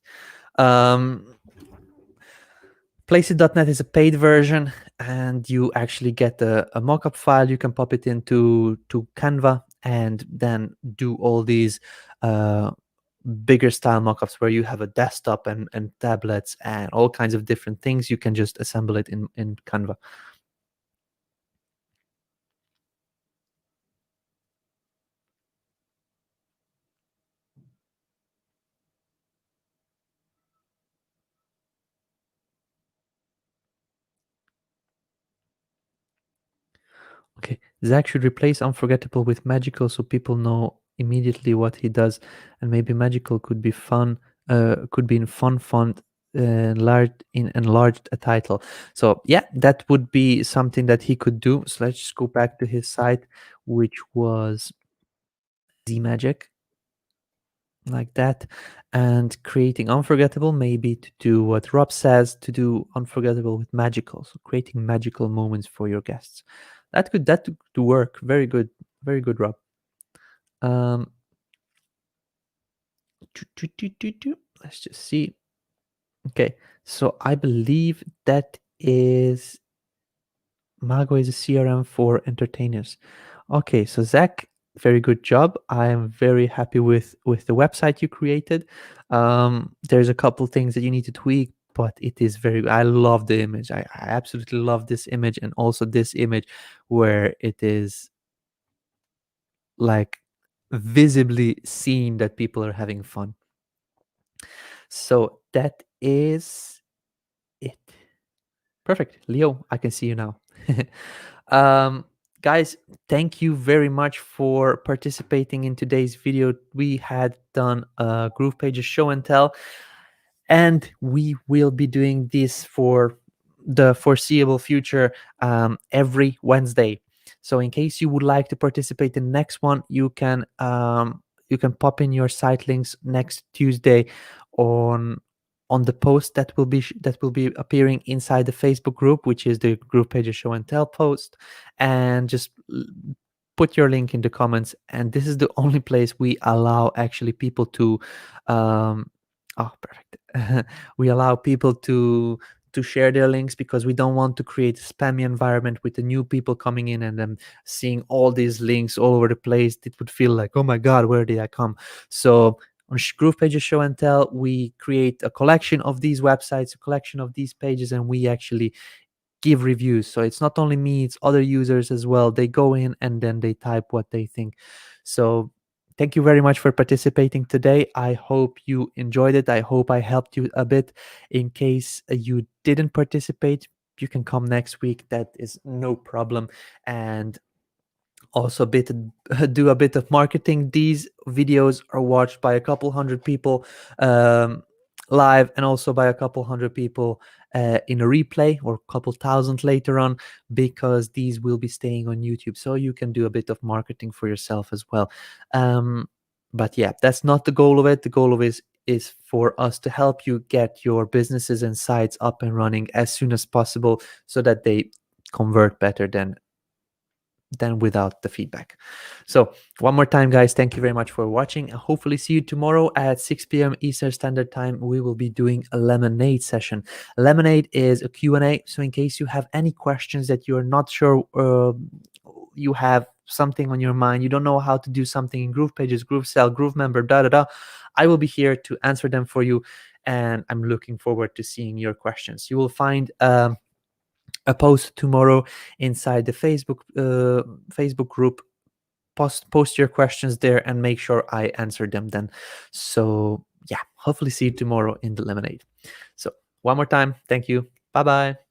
Placeit.net is a paid version, and you actually get a mockup file. You can pop it into Canva and then do all these uh, bigger style mockups where you have a desktop and tablets and all kinds of different things. You can just assemble it in Canva. Okay, Zach should replace unforgettable with magical so people know immediately what he does, and maybe magical could be fun, could be in fun font, enlarged a title. So yeah, that would be something that he could do. So let's just go back to his site, which was Z Magic, like that, and creating unforgettable, maybe to do what Rob says, to do unforgettable with magical, so creating magical moments for your guests. That could work. Very good, Rob. um let's just see. Okay, so I believe that is Mago is a CRM for entertainers. Okay, so Zach, very good job. I am very happy with the website you created. There's a couple things that you need to tweak, but it is very. I love the image. I absolutely love this image, and also this image where it is like visibly seen that people are having fun. So that is it. Perfect. Leo, I can see you now. um, guys, thank you very much for participating in today's video. We had done a GroovePages show and tell, and we will be doing this for the foreseeable future, every Wednesday. So in case you would like to participate in the next one, you can pop in your site links next Tuesday on the post that will be appearing inside the Facebook group, which is the GroovePages show and tell post, and just put your link in the comments. And this is the only place we allow actually people to um, oh, perfect. We allow people to share their links, because we don't want to create a spammy environment with the new people coming in and then seeing all these links all over the place. It would feel like, oh my god, where did I come? So on GroovePages show and tell, we create a collection of these websites, a collection of these pages, and we actually give reviews. So it's not only me, it's other users as well. They go in and then they type what they think. So thank you very much for participating today. I hope you enjoyed it. I hope I helped you a bit. In case you didn't participate, you can come next week. That is no problem. And also do a bit of marketing. These videos are watched by a couple hundred people live, and also by a couple hundred people in a replay, or a couple thousand later on, because these will be staying on YouTube, so you can do a bit of marketing for yourself as well. But yeah, that's not the goal of it. The goal of it is for us to help you get your businesses and sites up and running as soon as possible, so that they convert better than than without the feedback. So one more time, guys, thank you very much for watching, and hopefully see you tomorrow at 6 p.m. Eastern Standard Time. We will be doing a lemonade session. Lemonade is a Q&A, so in case you have any questions that you're not sure, you have something on your mind, you don't know how to do something in GroovePages, GrooveCell, GrooveMember, I will be here to answer them for you, and I'm looking forward to seeing your questions. You will find a post tomorrow inside the Facebook group. Post your questions there and make sure I answer them then. So yeah, hopefully see you tomorrow in the lemonade. So one more time, thank you. Bye bye.